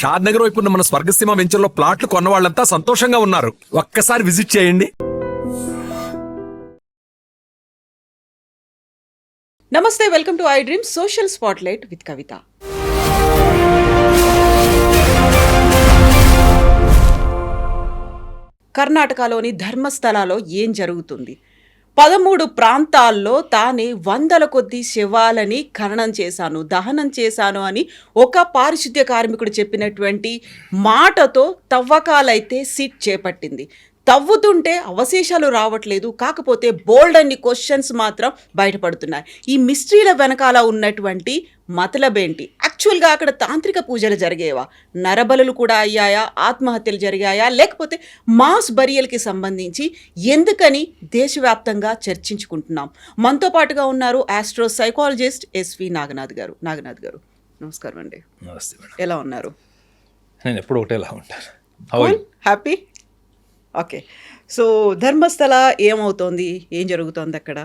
షాద్ నగర్ వైపు ఉన్న మన స్వర్గసీమ వెంచర్లో ప్లాట్లు కొన్న వాళ్ళంతా సంతోషంగా ఉన్నారు. ఒక్కసారి విజిట్ చేయండి. నమస్తే, welcome to I dream social spotlight with Kavitha. కర్ణాటకలోని ధర్మస్థలలో ఏం జరుగుతుంది? 13 ప్రాంతాల్లో తానే 100ల కొద్దీ శవాలని ఖననం చేశాను, దహనం చేశాను అని ఒక పారిశుద్ధ్య కార్మికుడు చెప్పినటువంటి మాటతో తవ్వకాలైతే సిట్ చేపట్టింది. తవ్వుతుంటే అవశేషాలు రావట్లేదు, కాకపోతే బోల్డ్ అన్ని క్వశ్చన్స్ మాత్రం బయటపడుతున్నాయి. ఈ మిస్టరీల వెనకాల ఉన్నటువంటి మతలబేంటి? యాక్చువల్గా అక్కడ తాంత్రిక పూజలు జరిగేవా? నరబలులు కూడా అయ్యాయా? ఆత్మహత్యలు జరిగాయా? లేకపోతే మాస్ బరియల్కి సంబంధించి ఎందుకని దేశవ్యాప్తంగా చర్చించుకుంటున్నాం? మనతో పాటుగా ఉన్నారు ఆస్ట్రో సైకాలజిస్ట్ ఎస్వి నాగనాథ్ గారు. నాగనాథ్ గారు నమస్కారం అండి. నమస్తే మేడం. ఎలా ఉన్నారు? నేను ఎప్పుడు ఒకటేలా ఉంటాను. హ్యాపీ. ఓకే, సో ధర్మస్థల ఏమవుతోంది? ఏం జరుగుతోంది అక్కడ?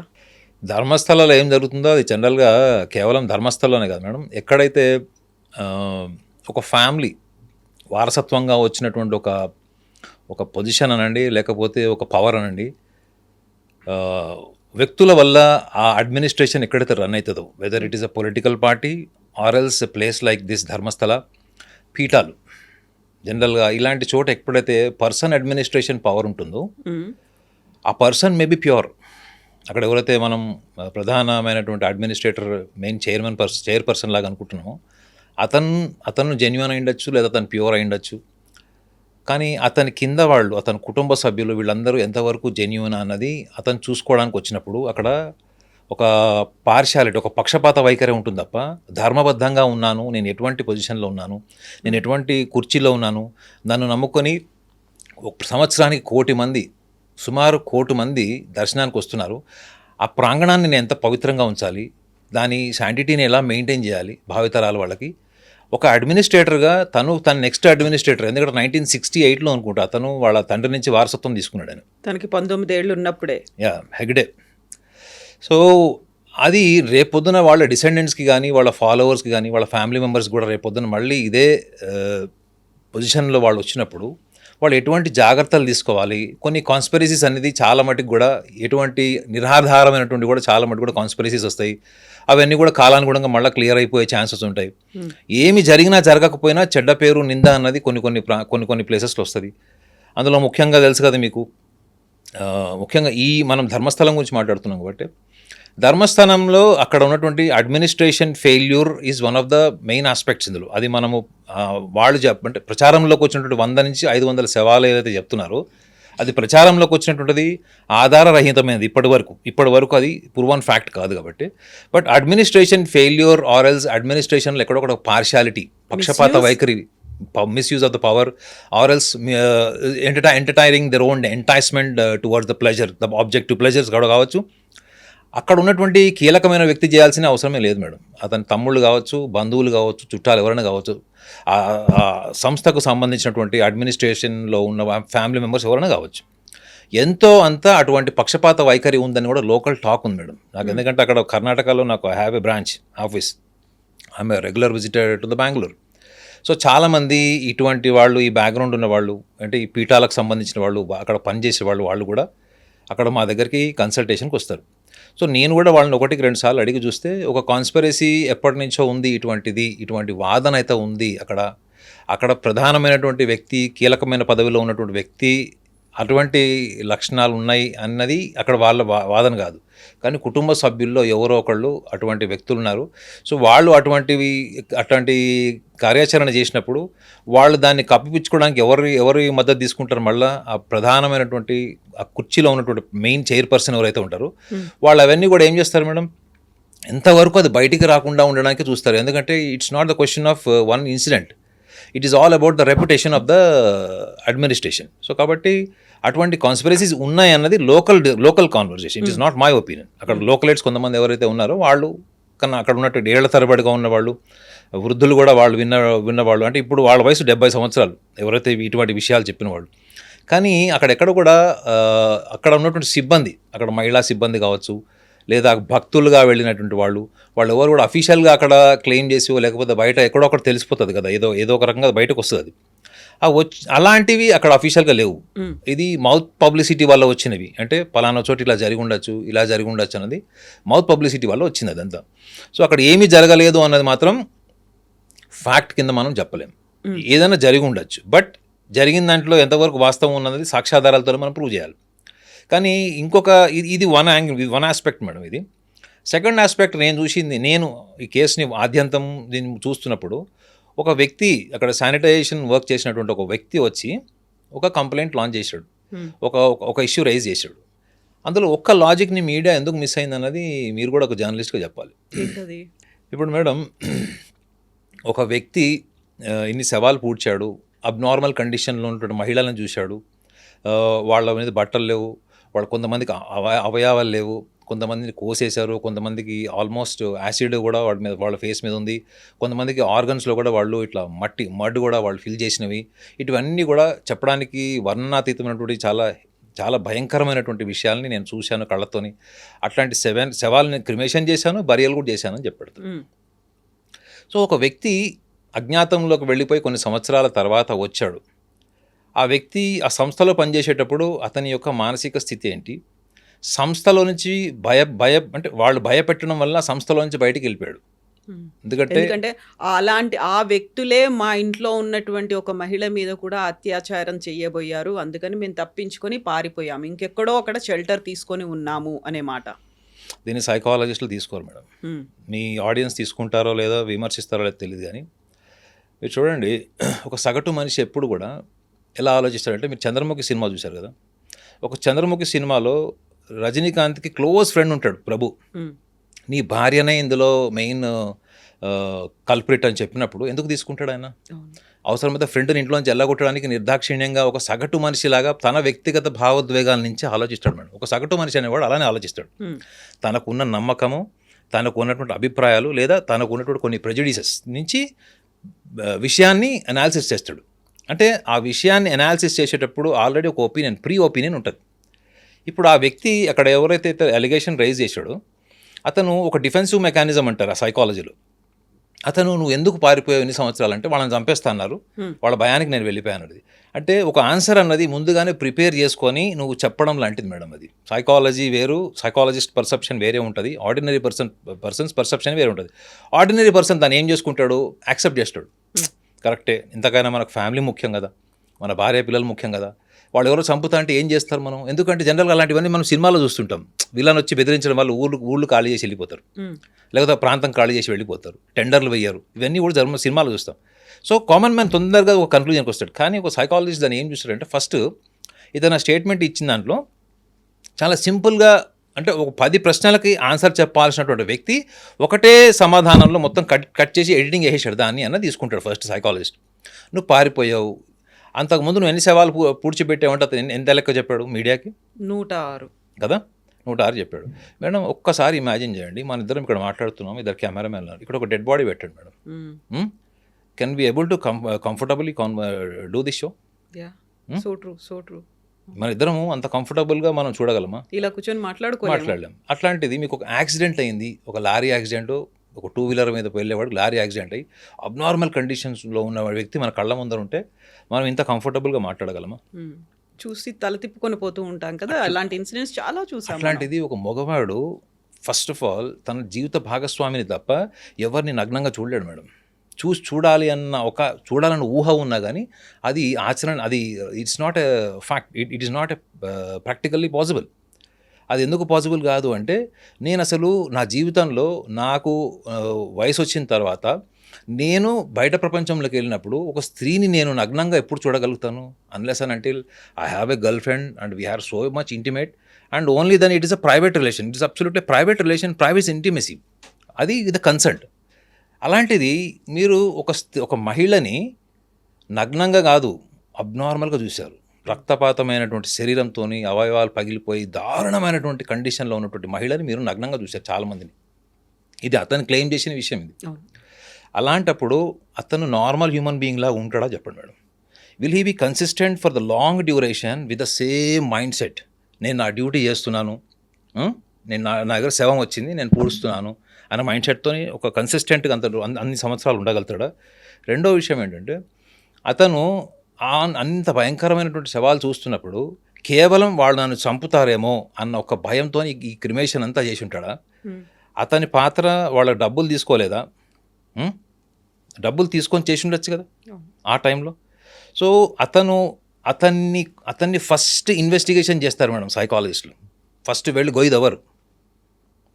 ధర్మస్థలంలో ఏం జరుగుతుందో అది జనరల్గా కేవలం ధర్మస్థలంలోనే కాదు మేడం. ఎక్కడైతే ఒక ఫ్యామిలీ వారసత్వంగా వచ్చినటువంటి ఒక పొజిషన్ అనండి, లేకపోతే ఒక పవర్ అనండి, వ్యక్తుల వల్ల ఆ అడ్మినిస్ట్రేషన్ ఎక్కడైతే రన్ అవుతుందో, whether it is a political party or else a place like this Dharmasthala, పీఠాలు జనరల్గా ఇలాంటి చోట ఎప్పుడైతే పర్సన్ అడ్మినిస్ట్రేషన్ పవర్ ఉంటుందో ఆ పర్సన్ మే బి ప్యూర్. అక్కడ ఎవరైతే మనం ప్రధానమైనటువంటి అడ్మినిస్ట్రేటర్, మెయిన్ చైర్పర్సన్ లాగా అనుకుంటున్నామో అతను జెన్యున్ అయి ఉండొచ్చు, లేదా అతను ప్యూర్ అయి ఉండొచ్చు. కానీ అతని కింద వాళ్ళు, అతని కుటుంబ సభ్యులు, వీళ్ళందరూ ఎంతవరకు జెన్యున్ అన్నది అతను చూసుకోవడానికి వచ్చినప్పుడు అక్కడ ఒక పార్షాలిటీ, ఒక పక్షపాత వైఖరి ఉంటుంది తప్ప ధర్మబద్ధంగా ఉన్నాను, నేను ఎటువంటి పొజిషన్లో ఉన్నాను, నేను ఎటువంటి కుర్చీలో ఉన్నాను, నన్ను నమ్ముకొని ఒక సంవత్సరానికి 1 కోటి మంది, సుమారు 1 కోటి మంది దర్శనానికి వస్తున్నారు. ఆ ప్రాంగణాన్ని నేను ఎంత పవిత్రంగా ఉంచాలి, దాని శాంటిటీని ఎలా మెయింటైన్ చేయాలి భావితరాల వాళ్ళకి. ఒక అడ్మినిస్ట్రేటర్గా తన నెక్స్ట్ అడ్మినిస్ట్రేటర్, ఎందుకంటే 1968లో అనుకుంటా అతను వాళ్ళ తండ్రి నుంచి వారసత్వం తీసుకున్నాడు. ఆయన తనకి 19 ఏళ్ళు ఉన్నప్పుడే. హెగ్డే. సో అది రేపొద్దున వాళ్ళ డిసెండెంట్స్కి కానీ, వాళ్ళ ఫాలోవర్స్కి కానీ, వాళ్ళ ఫ్యామిలీ మెంబర్స్కి కూడా రేపొద్దున మళ్ళీ ఇదే పొజిషన్లో వాళ్ళు వచ్చినప్పుడు వాళ్ళు ఎటువంటి జాగ్రత్తలు తీసుకోవాలి. కొన్ని కాన్స్పిరసీస్ అనేది చాలా మటుకు కూడా, ఎటువంటి నిరాధారమైనటువంటి కూడా చాలా మటుకు కూడా కాన్స్పిరసీస్ వస్తాయి. అవన్నీ కూడా కాలానుగుణంగా మళ్ళీ క్లియర్ అయిపోయే ఛాన్సెస్ ఉంటాయి. ఏమి జరిగినా జరగకపోయినా చెడ్డ పేరు, నింద అన్నది కొన్ని ప్లేసెస్లో వస్తుంది. అందులో ముఖ్యంగా తెలుసు కదా మీకు, ముఖ్యంగా మనం ధర్మస్థలం గురించి మాట్లాడుతున్నాం కాబట్టి, ధర్మస్థలంలో అక్కడ ఉన్నటువంటి administration failure is one of the main aspects ఇందులో. అది మనము వాళ్ళు అంటే ప్రచారంలోకి వచ్చినటువంటి 100 నుంచి 500 శవాలు ఏదైతే చెప్తున్నారో అది ప్రచారంలోకి వచ్చినటువంటిది ఆధారరహితమైనది ఇప్పటి వరకు అది ప్రూవన్ ఫ్యాక్ట్ కాదు కాబట్టి. But administration failure or else అడ్మినిస్ట్రేషన్లో ఎక్కడొక పార్షాలిటీ, పక్షపాత వైఖరి, misuse of the power or else entertaining their own enticement towards the pleasure, the objective pleasures కూడా కావచ్చు. అక్కడ ఉన్నటువంటి కీలకమైన వ్యక్తి చేయాల్సిన అవసరమే లేదు మేడం. అతని తమ్ముళ్ళు కావచ్చు, బంధువులు కావచ్చు, చుట్టాలు ఎవరైనా కావచ్చు, ఆ సంస్థకు సంబంధించినటువంటి అడ్మినిస్ట్రేషన్లో ఉన్న ఫ్యామిలీ మెంబర్స్ ఎవరైనా కావచ్చు, ఎంతో అంత అటువంటి పక్షపాత వైఖరి ఉందని కూడా లోకల్ టాక్ ఉంది మేడం నాకు. ఎందుకంటే అక్కడ కర్ణాటకలో నాకు I have a branch office, I'm a regular visitor to the Bengaluru. So చాలామంది ఇటువంటి వాళ్ళు, ఈ బ్యాక్గ్రౌండ్ ఉన్న వాళ్ళు, అంటే ఈ పీఠాలకు సంబంధించిన వాళ్ళు, అక్కడ పనిచేసే వాళ్ళు కూడా అక్కడ మా దగ్గరికి కన్సల్టేషన్కి వస్తారు. సో నేను కూడా వాళ్ళని 1-2 సార్లు అడిగి చూస్తే ఒక కాన్స్పిరసీ ఎప్పటి నుంచో ఉంది, ఇటువంటి వాదన అయితే ఉంది. అక్కడ ప్రధానమైనటువంటి వ్యక్తి, కీలకమైన పదవిలో ఉన్నటువంటి వ్యక్తి అటువంటి లక్షణాలు ఉన్నాయి అన్నది అక్కడ వాళ్ళ వాదన కాదు. కానీ కుటుంబ సభ్యుల్లో ఎవరో ఒకళ్ళు అటువంటి వ్యక్తులు ఉన్నారు. సో వాళ్ళు అటువంటి కార్యాచరణ చేసినప్పుడు వాళ్ళు దాన్ని కప్పిపుచ్చుకోవడానికి ఎవరి మద్దతు తీసుకుంటారు? మళ్ళీ ఆ ప్రధానమైనటువంటి ఆ కుర్చీలో ఉన్నటువంటి మెయిన్ చైర్పర్సన్ ఎవరైతే ఉంటారో వాళ్ళు అవన్నీ కూడా ఏం చేస్తారు మేడం, ఎంతవరకు అది బయటికి రాకుండా ఉండడానికి చూస్తారు. ఎందుకంటే it's not the question of one incident, it is all about the reputation of the administration. So కాబట్టి అటువంటి కాన్స్పిరసీస్ ఉన్నాయి అన్నది local conversation. It is not my opinion. అక్కడ లోకలైట్స్ కొంతమంది ఎవరైతే ఉన్నారో వాళ్ళు కన్నా అక్కడ ఉన్నట్టు 7 ఏళ్ల తరబడిగా ఉన్నవాళ్ళు, వృద్ధులు కూడా వాళ్ళు విన్నవాళ్ళు, అంటే ఇప్పుడు వాళ్ళ వయసు 70 సంవత్సరాలు ఎవరైతే ఇటువంటి విషయాలు చెప్పిన వాళ్ళు. కానీ అక్కడెక్కడ కూడా అక్కడ ఉన్నటువంటి సిబ్బంది, అక్కడ మహిళా సిబ్బంది కావచ్చు, లేదా భక్తులుగా వెళ్ళినటువంటి వాళ్ళు ఎవరు కూడా అఫీషియల్గా అక్కడ క్లెయిమ్ చేసి లేకపోతే బయట ఎక్కడో ఒకటి తెలిసిపోతుంది కదా, ఏదో ఒక రకంగా బయటకు వస్తుంది అది. అలాంటివి అక్కడ అఫీషియల్గా లేవు. ఇది మౌత్ పబ్లిసిటీ వల్ల వచ్చినవి. అంటే పలానా చోటు ఇలా జరిగి ఉండొచ్చు అన్నది మౌత్ పబ్లిసిటీ వల్ల వచ్చింది అదంతా. సో అక్కడ ఏమీ జరగలేదు అన్నది మాత్రం ఫ్యాక్ట్ కింద మనం చెప్పలేం. ఏదైనా జరిగి ఉండొచ్చు, బట్ జరిగిన దాంట్లో ఎంతవరకు వాస్తవం ఉన్నది సాక్ష్యాధారాలతో మనం ప్రూవ్ చేయాలి. కానీ ఇంకొక ఇది వన్ ఆస్పెక్ట్ మేడం. ఇది సెకండ్ ఆస్పెక్ట్ నేను ఈ కేసుని ఆద్యంతం దీన్ని చూస్తున్నప్పుడు ఒక వ్యక్తి అక్కడ శానిటైజేషన్ వర్క్ చేసినటువంటి ఒక వ్యక్తి వచ్చి ఒక కంప్లైంట్ లాంచ్ చేశాడు, ఒక ఇష్యూ రైజ్ చేశాడు. అందులో ఒక్క లాజిక్ని మీడియా ఎందుకు మిస్ అయింది అన్నది మీరు కూడా ఒక జర్నలిస్ట్గా చెప్పాలి. ఇప్పుడు మేడం, ఒక వ్యక్తి ఇన్ని సవాలు పూడ్చాడు, అబ్నార్మల్ కండిషన్లో ఉన్నటువంటి మహిళలను చూశాడు, వాళ్ళ మీద బట్టలు లేవు, కొంతమందికి అవయవాలు లేవు, కొంతమందిని కోసేశారు, కొంతమందికి ఆల్మోస్ట్ యాసిడ్ కూడా వాళ్ళ ఫేస్ మీద ఉంది, కొంతమందికి ఆర్గన్స్లో కూడా వాళ్ళు ఇట్లా మడ్ కూడా వాళ్ళు ఫిల్ చేసినవి. ఇటువన్నీ కూడా చెప్పడానికి వర్ణనాతీతమైనటువంటి చాలా భయంకరమైనటువంటి విషయాల్ని నేను చూశాను కళ్ళతోని. అట్లాంటి శవాలని క్రిమేషన్ చేశాను, బరియల్ కూడా చేశానని చెప్పాడు. సో ఒక వ్యక్తి అజ్ఞాతంలోకి వెళ్ళిపోయి కొన్ని సంవత్సరాల తర్వాత వచ్చాడు. ఆ వ్యక్తి ఆ సంస్థలో పనిచేసేటప్పుడు అతని యొక్క మానసిక స్థితి ఏంటి, సంస్థలో నుంచి అంటే వాళ్ళు భయపెట్టడం వల్ల సంస్థలో నుంచి బయటికి వెళ్ళిపోయాడు. ఎందుకంటే ఆ వ్యక్తులే మా ఇంట్లో ఉన్నటువంటి ఒక మహిళ మీద కూడా అత్యాచారం చేయబోయారు, అందుకని మేము తప్పించుకొని పారిపోయాము, ఇంకెక్కడో అక్కడ షెల్టర్ తీసుకొని ఉన్నాము అనే మాట. దీన్ని సైకాలజిస్టులు తీసుకోరు మేడం. మీ ఆడియన్స్ తీసుకుంటారో లేదో విమర్శిస్తారో లేదో తెలియదు. కానీ మీరు చూడండి, ఒక సగటు మనిషి ఎప్పుడు కూడా ఎలా ఆలోచిస్తాడంటే, మీరు చంద్రముఖి సినిమా చూశారు కదా, ఒక చంద్రముఖి సినిమాలో రజనీకాంత్కి క్లోజ్ ఫ్రెండ్ ఉంటాడు ప్రభు. నీ భార్యనే ఇందులో మెయిన్ కల్ప్రిట్ అని చెప్పినప్పుడు ఎందుకు తీసుకుంటాడు ఆయన? అవసరమైతే ఫ్రెండ్ని ఇంట్లోంచి ఎల్లగొట్టడానికి నిర్దాక్షిణ్యంగా ఒక సగటు మనిషిలాగా తన వ్యక్తిగత భావోద్వేగాల నుంచి ఆలోచిస్తాడు మేడం. ఒక సగటు మనిషి అనేవాడు అలానే ఆలోచిస్తాడు. తనకున్న నమ్మకము, తనకు ఉన్నటువంటి అభిప్రాయాలు లేదా తనకు ఉన్నటువంటి కొన్ని ప్రెజుడిసెస్ నుంచి విషయాన్ని అనాలిసిస్ చేస్తాడు. అంటే ఆ విషయాన్ని అనాలిసిస్ చేసేటప్పుడు ఆల్రెడీ ఒక ప్రీ ఒపీనియన్ ఉంటుంది. ఇప్పుడు ఆ వ్యక్తి అక్కడ ఎవరైతే అలిగేషన్ రైజ్ చేశాడో అతను ఒక డిఫెన్సివ్ మెకానిజం అంటారు ఆ సైకాలజీలో. అతను నువ్వు ఎందుకు పారిపోయావు ఎన్ని సంవత్సరాలు అంటే వాళ్ళని చంపేస్తా అన్నారు, వాళ్ళ భయానికి నేను వెళ్ళిపోయాను. అంటే ఒక ఆన్సర్ అన్నది ముందుగానే ప్రిపేర్ చేసుకొని నువ్వు చెప్పడం లాంటిది మేడం. అది సైకాలజీ వేరు, సైకాలజిస్ట్ పర్సెప్షన్ వేరే ఉంటుంది, ఆర్డినరీ పర్సన్స్ పర్సెప్షన్ వేరే ఉంటుంది. ఆర్డినరీ పర్సన్ దాన్ని ఏం చేసుకుంటాడు, యాక్సెప్ట్ చేస్తాడు, కరెక్టే, ఇంతకైనా మనకు ఫ్యామిలీ ముఖ్యం కదా, మన భార్య పిల్లలు ముఖ్యం కదా, వాళ్ళు ఎవరో చంపుతా అంటే ఏం చేస్తారు మనం? ఎందుకంటే జనరల్గా అలాంటివన్నీ మనం సినిమాలో చూస్తుంటాం. విలన్ వచ్చి బెదిరించడం వల్ల ఊళ్ళు ఖాళీ చేసి వెళ్ళిపోతారు, లేకపోతే ప్రాంతం ఖాళీ చేసి వెళ్ళిపోతారు, టెండర్లు వేయరు, ఇవన్నీ కూడా సినిమాలో చూస్తాం. సో కామన్ మ్యాన్ తొందరగా ఒక కన్క్లూజన్కి వస్తాడు. కానీ ఒక సైకాలజిస్ట్ దాన్ని ఏం చూస్తాడంటే, ఫస్ట్ ఇతను స్టేట్మెంట్ ఇచ్చిన దాంట్లో చాలా సింపుల్గా, అంటే ఒక 10 ప్రశ్నలకి ఆన్సర్ చెప్పాల్సినటువంటి వ్యక్తి ఒకటే సమాధానంలో మొత్తం కట్ చేసి ఎడిటింగ్ చేసేసాడు దాన్ని అన్న తీసుకుంటాడు ఫస్ట్ సైకాలజిస్ట్. నువ్వు పారిపోయావు, అంతకుముందు నువ్వు ఎన్ని సవాలు పూడ్చిపెట్టావంటే అతను ఎంత లెక్క చెప్పాడు మీడియాకి? 106 కదా, 106 చెప్పాడు. మేడం ఒక్కసారి ఇమాజిన్ చేయండి, మన ఇద్దరం ఇక్కడ మాట్లాడుతున్నాం, ఇద్దరు కెమెరామెన్ ఉన్నారు, ఇక్కడ ఒక డెడ్ బాడీ పెట్టాడు madam. Can be able to comfortably do this show? So true. మన ఇద్దరము అంత కంఫర్టబుల్గా మనం చూడగలమా? ఇలా కూర్చొని మాట్లాడలేం. అట్లాంటిది మీకు ఒక యాక్సిడెంట్ అయింది, ఒక లారీ యాక్సిడెంట్, ఒక 2 వీలర్ మీద వెళ్ళేవాడు లారీ యాక్సిడెంట్ అయ్యి అబ్నార్మల్ కండిషన్స్లో ఉన్న వ్యక్తి మన కళ్ళ ముందర ఉంటే మనం ఇంత కంఫర్టబుల్గా మాట్లాడగలమా? చూసి తల తిప్పుకొని పోతూ ఉంటాం కదా, అలాంటి ఇన్సిడెంట్స్ చాలా చూసాం. అట్లాంటిది ఒక మగవాడు ఫస్ట్ ఆఫ్ ఆల్ తన జీవిత భాగస్వామిని తప్ప ఎవరిని నగ్నంగా చూడలేడు మేడం. చూడాలన్న ఊహ ఉన్నా కానీ అది ఆచరణ, అది it's not a fact, it is not a practically possible. అది ఎందుకు పాసిబుల్ కాదు అంటే, నేను అసలు నా జీవితంలో నాకు వయసు వచ్చిన తర్వాత నేను బయట ప్రపంచంలోకి వెళ్ళినప్పుడు ఒక స్త్రీని నేను నగ్నంగా ఎప్పుడు చూడగలుగుతాను? Unless and until I have a girlfriend and we are so much intimate and only then it is a private relation, it is absolutely private relation, private intimacy, అది విత్ కన్సెంట్. అలాంటిది మీరు ఒక మహిళని నగ్నంగా కాదు అబ్నార్మల్గా చూశారు, రక్తపాతమైనటువంటి శరీరంతో అవయవాలు పగిలిపోయి దారుణమైనటువంటి కండిషన్లో ఉన్నటువంటి మహిళని మీరు నగ్నంగా చూశారు చాలామందిని. ఇది అతను క్లెయిమ్ చేసిన విషయం ఇది. అలాంటప్పుడు అతను నార్మల్ హ్యూమన్ బీయింగ్ లాగా ఉంటాడా చెప్పండి madam? Will he be consistent for the long duration with the same mindset? నేను నా డ్యూటీ చేస్తున్నాను, నేను నా దగ్గర శవం వచ్చింది, నేను పూడుస్తున్నాను అన్న మైండ్ సెట్తోని ఒక కన్సిస్టెంట్గా అన్ని సంవత్సరాలు ఉండగలుగుతాడా? రెండో విషయం ఏంటంటే అతను అంత భయంకరమైనటువంటి శవాలు చూస్తున్నప్పుడు కేవలం వాళ్ళు నన్ను చంపుతారేమో అన్న ఒక భయంతో ఈ క్రిమేషన్ అంతా చేసి ఉంటాడా? అతని పాత్ర వాళ్ళ డబ్బులు తీసుకోలేదా? డబ్బులు తీసుకొని చేసి ఉండొచ్చు కదా ఆ టైంలో. సో అతన్ని ఫస్ట్ ఇన్వెస్టిగేషన్ చేస్తారు మేడం సైకాలజిస్టులు. ఫస్ట్ వెళ్ళి గొయ్యిదెవరు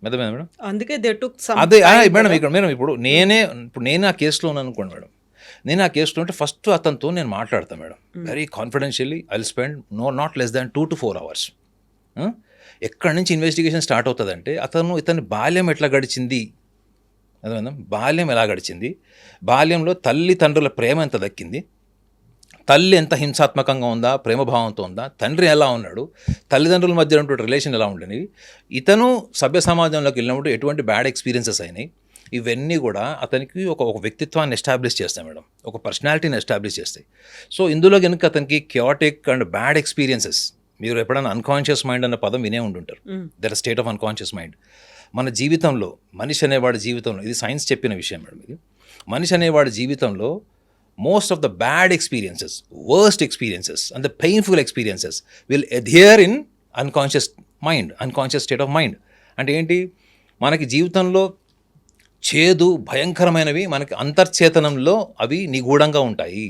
మేడం. అందుకే దే టుక్ సమ్ అదే మేడం ఇక్కడ మేడం ఇప్పుడు నేను ఆ కేసులో ఉన్నాను అనుకోండి మేడం. నేను ఆ కేసులో ఉంటే ఫస్ట్ అతనితో నేను మాట్లాడతాను madam. Very confidentially I will spend not less than 2 to 4 hours. ఎక్కడి నుంచి ఇన్వెస్టిగేషన్ స్టార్ట్ అవుతుందంటే ఇతని బాల్యం ఎట్లా గడిచింది, అదే బాల్యం ఎలా గడిచింది, బాల్యంలో తల్లిదండ్రుల ప్రేమ ఎంత దక్కింది, తల్లి ఎంత హింసాత్మకంగా ఉందా, ప్రేమభావంతో ఉందా, తండ్రి ఎలా ఉన్నాడు, తల్లిదండ్రుల మధ్య ఉన్నటువంటి రిలేషన్ ఎలా ఉండేవి, ఇతను సభ్య సమాజంలోకి వెళ్ళినప్పుడు ఎటువంటి బ్యాడ్ ఎక్స్పీరియన్సెస్ అయినాయి, ఇవన్నీ కూడా అతనికి ఒక వ్యక్తిత్వాన్ని ఎస్టాబ్లిష్ చేస్తాయి మేడం, ఒక పర్సనాలిటీని ఎస్టాబ్లిష్ చేస్తాయి. సో ఇందులో కనుక అతనికి క్యాటిక్ అండ్ బ్యాడ్ ఎక్స్పీరియన్సెస్, మీరు ఎప్పుడైనా అన్కాన్షియస్ మైండ్ అన్న పదం వినే ఉంటుంటారు. Their state of unconscious mind. మన జీవితంలో మనిషి అనేవాడి జీవితంలో, ఇది సైన్స్ చెప్పిన విషయం మేడం, ఇది మనిషి అనేవాడి జీవితంలో most of the bad experiences, worst experiences and the painful experiences will adhere in unconscious mind, unconscious state of mind. అంటే ఏంటి, మనకి జీవితంలో చేదు భయంకరమైనవి మనకి అంతర్చేతనంలో అవి నిగూఢంగా ఉంటాయి.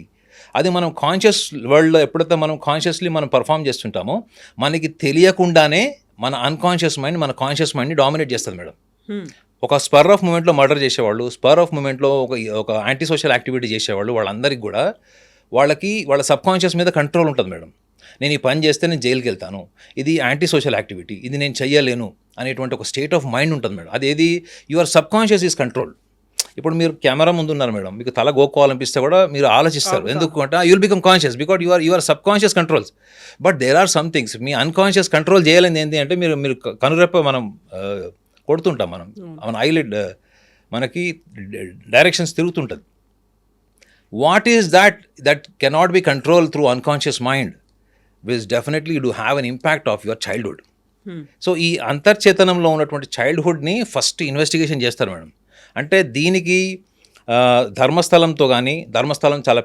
అది మనం కాన్షియస్ వరల్డ్లో ఎప్పుడైతే మనం కాన్షియస్లీ మనం పర్ఫామ్ చేస్తుంటామో మనకి తెలియకుండానే మన అన్కాన్షియస్ మైండ్ మన కాన్షియస్ మైండ్ని డామినేట్ చేస్తుంది మేడం. ఒక స్పర్ ఆఫ్ మూమెంట్లో మర్డర్ చేసేవాళ్ళు, స్పర్ ఆఫ్ మూమెంట్లో ఒక యాంటీ సోషల్ యాక్టివిటీ చేసేవాళ్ళు, వాళ్ళందరికీ కూడా వాళ్ళ సబ్ కాన్షియస్ మీద కంట్రోల్ ఉంటుంది మేడం. నేను ఈ పని చేస్తే నేను జైలుకి వెళ్తాను, ఇది యాంటీ సోషల్ యాక్టివిటీ, ఇది నేను చెయ్యలేను అనేటువంటి ఒక స్టేట్ ఆఫ్ మైండ్ ఉంటుంది మేడం. అదేది your sub conscious is control. ఇప్పుడు మీరు కెమెరా ముందు ఉన్నారు మేడం, మీకు తల గోక్కోవాలనిపిస్తే కూడా మీరు ఆలోచిస్తారు, ఎందుకంటే you will become conscious because your subconscious controls. But there are some things మీ అన్కాన్షియస్ కంట్రోల్ చేయలేని ఏంటి అంటే మీరు కనురెప్ప మనం కొడుతుంటాం, మన ఐలిడ్ మనకి డైరెక్షన్స్ తిరుగుతుంటుంది. What is that cannot be control through unconscious mind which definitely do have an impact of your childhood. So ఈ అంతర్చేతనంలో ఉన్నటువంటి చైల్డ్హుడ్ని ఫస్ట్ ఇన్వెస్టిగేషన్ చేస్తారు మేడం. అంటే దీనికి ధర్మస్థలంతో కానీ, ధర్మస్థలం చాలా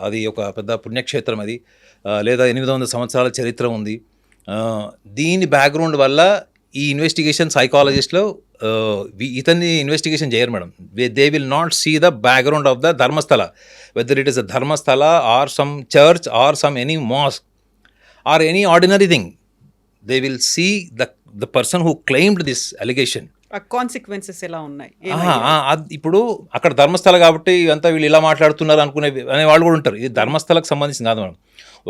అది ఒక పెద్ద పుణ్యక్షేత్రం, అది లేదా 800 సంవత్సరాల చరిత్ర ఉంది. దీని బ్యాక్గ్రౌండ్ వల్ల ఈ ఇన్వెస్టిగేషన్ సైకాలజిస్ట్లో ఇతన్ని ఇన్వెస్టిగేషన్ చేయరు madam. They will not see the background of the Dharmasthala, whether it is a Dharmasthala or some church or some any mosque or any ordinary thing. They will see the person who claimed this allegation. Consequences ఎలా ఉన్నాయి. ఇప్పుడు అక్కడ ధర్మస్థల కాబట్టి ఇవంతా వీళ్ళు ఇలా మాట్లాడుతున్నారు అనే వాళ్ళు కూడా ఉంటారు. ఇది ధర్మస్థలకు సంబంధించింది కాదు మేడం.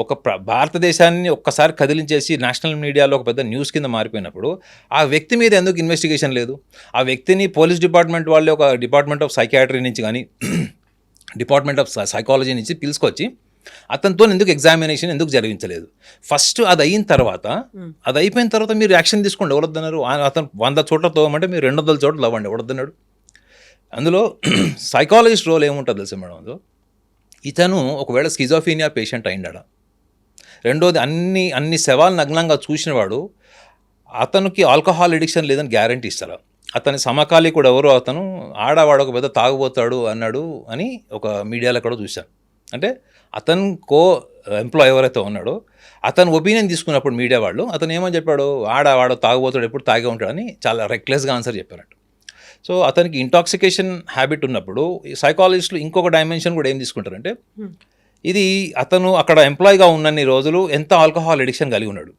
ఒక భారతదేశాన్ని ఒక్కసారి కదిలించేసి నేషనల్ మీడియాలో ఒక పెద్ద న్యూస్ కింద మారిపోయినప్పుడు ఆ వ్యక్తి మీద ఎందుకు ఇన్వెస్టిగేషన్ లేదు? ఆ వ్యక్తిని పోలీస్ డిపార్ట్మెంట్ వాళ్ళే ఒక డిపార్ట్మెంట్ ఆఫ్ సైకియాట్రీ నుంచి కానీ డిపార్ట్మెంట్ ఆఫ్ సైకాలజీ నుంచి పిలుచుకొచ్చి అతనితో ఎందుకు ఎగ్జామినేషన్ ఎందుకు జరిగించలేదు? ఫస్ట్ అది అయిన తర్వాత, అది అయిపోయిన తర్వాత మీరు యాక్షన్ తీసుకోండి. ఎవరొద్దన్నారు? అతను 100 చోట్ల తోమంటే మీరు 200 చోట్ల అవ్వండి, ఎవరొద్దన్నాడు? అందులో సైకాలజిస్ట్ రోల్ ఏముంటుంది తెలుసా మేడం? అందులో ఇతను ఒకవేళ స్కిజోఫీనియా పేషెంట్ అయిండా, రెండోది అన్ని శవాలు నగ్నంగా చూసినవాడు, అతనికి ఆల్కహాల్ ఎడిక్షన్ లేదని గ్యారంటీ ఇస్తారా? అతని సమకాలీకుడు ఎవరో అతను ఆడవాడు ఒక పెద్ద తాగుబోతాడు అన్నాడు అని ఒక మీడియాలో కూడా చూశాను. అంటే అతను ఎంప్లాయ్ ఎవరైతే ఉన్నాడో అతను ఒపీనియన్ తీసుకున్నప్పుడు మీడియా వాళ్ళు అతను ఏమని చెప్పాడు, ఆడవాడు తాగుబోతాడు, ఎప్పుడు తాగే ఉంటాడని చాలా రెక్లెస్గా ఆన్సర్ చెప్పారట. సో అతనికి ఇంటాక్సికేషన్ హ్యాబిట్ ఉన్నప్పుడు సైకాలజిస్టులు ఇంకొక డైమెన్షన్ కూడా ఏం తీసుకుంటారంటే, ఇది అతను అక్కడ ఎంప్లాయ్గా ఉన్నన్ని రోజులు ఎంత ఆల్కహాల్ ఎడిక్షన్ కలిగి ఉన్నాడు,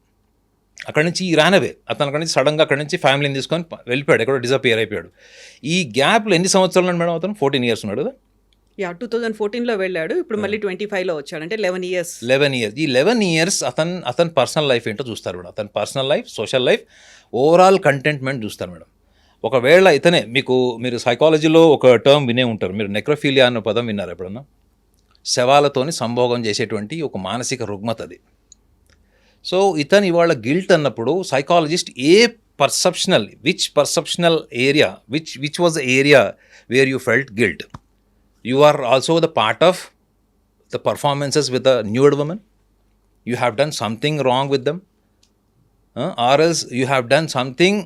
అక్కడి నుంచి రానవే అతను అక్కడి నుంచి సడన్గా అక్కడి నుంచి ఫ్యామిలీని తీసుకొని వెళ్ళిపోయాడు, ఎక్కడో డిజపియర్ అయిపోయాడు. ఈ గ్యాప్లో ఎన్ని సంవత్సరాలు ఉన్నాడు మేడం? అతను 14 years ఉన్నాడు కదా. 2014లో వెళ్ళాడు, ఇప్పుడు మళ్ళీ 25లో వచ్చాడు, అంటే 11 years. ఈ 11 years అతని పర్సనల్ లైఫ్ ఏంటో చూస్తారు మేడం. అతని personal life, social life, overall contentment చూస్తారు మేడం. ఒకవేళ ఇతనే మీరు సైకాలజీలో ఒక టర్మ్ వినే ఉంటారు, మీరు నెక్రోఫీలియా అన్న పదం విన్నారు ఎప్పుడన్నా? శవాలతోని సంభోగం చేసేటువంటి ఒక మానసిక రుగ్మత అది. సో ఇతను ఇవాళ గిల్ట్ అన్నప్పుడు psychologist which perceptional area which was the area where you felt guilt. You are also the part of the performances with the nude woman. You have done something wrong with them. Or else you have done something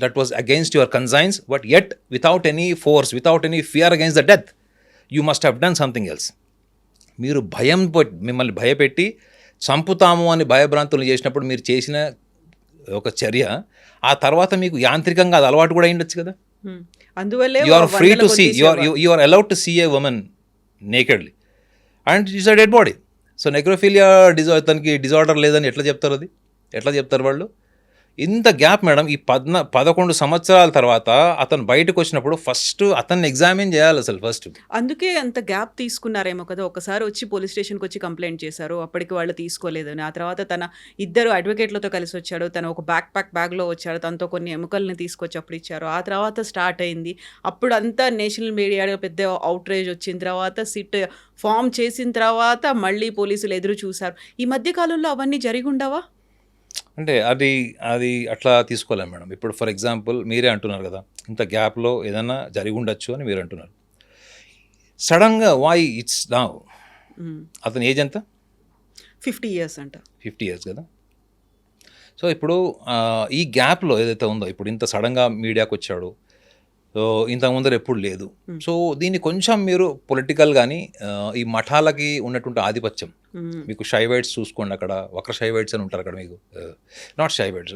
that was against your conscience, but yet without any force, without any fear against the death, you must have done something else. మీరు మిమ్మల్ని భయపెట్టి చంపుతాము అని భయభ్రాంతులు చేసినప్పుడు మీరు చేసిన ఒక చర్య ఆ తర్వాత మీకు యాంత్రికంగా అది అలవాటు కూడా అయిండొచ్చు కదా. అందువల్లే you are free to see, you are allowed to see a women nakedly and it's a dead body. So necrophilia తనకి డిజార్డర్ లేదని ఎట్లా చెప్తారు, అది ఎట్లా చెప్తారు వాళ్ళు? ఇంత గ్యాప్ మేడం. ఈ 11 సంవత్సరాల తర్వాత అతను బయటకు వచ్చినప్పుడు ఫస్ట్ అతన్ని ఎగ్జామిన్ చేయాలి అసలు ఫస్ట్. అందుకే అంత గ్యాప్ తీసుకున్నారేమో కదా. ఒకసారి వచ్చి పోలీస్ స్టేషన్కి వచ్చి కంప్లైంట్ చేశారు, అప్పటికి వాళ్ళు తీసుకోలేదని. ఆ తర్వాత తన 2 అడ్వకేట్లతో కలిసి వచ్చాడు, తను ఒక బ్యాగ్లో వచ్చాడు, తనతో కొన్ని ఎముకల్ని తీసుకొచ్చి అప్పుడు ఇచ్చారు. ఆ తర్వాత స్టార్ట్ అయింది. అప్పుడు అంతా నేషనల్ మీడియాలో పెద్ద అవుట్రేజ్ వచ్చిన తర్వాత సిట్ ఫామ్ చేసిన తర్వాత మళ్ళీ పోలీసులు ఎదురు చూశారు. ఈ మధ్య కాలంలో అవన్నీ జరిగి ఉండవా? అంటే అది అట్లా తీసుకోలేము మేడం. ఇప్పుడు ఫర్ ఎగ్జాంపుల్ మీరే అంటున్నారు కదా, ఇంత గ్యాప్లో ఏదైనా జరిగి ఉండొచ్చు అని మీరు అంటున్నారు. సడన్గా వై ఇట్స్ నౌ? అతని ఏజ్ ఎంత? 50 years అంట. 50 years కదా. సో ఇప్పుడు ఈ గ్యాప్లో ఏదైతే ఉందో, ఇప్పుడు ఇంత సడన్గా మీడియాకి వచ్చాడు, సో ఇంతకుముందర ఎప్పుడు లేదు. సో దీన్ని కొంచెం మీరు పొలిటికల్ కానీ ఈ మఠాలకి ఉన్నటువంటి ఆధిపత్యం, మీకు షైవైట్స్ చూసుకోండి, అక్కడ వక్ర షైవైట్స్ అని ఉంటారు అక్కడ, మీకు నాట్ షైవైట్స్,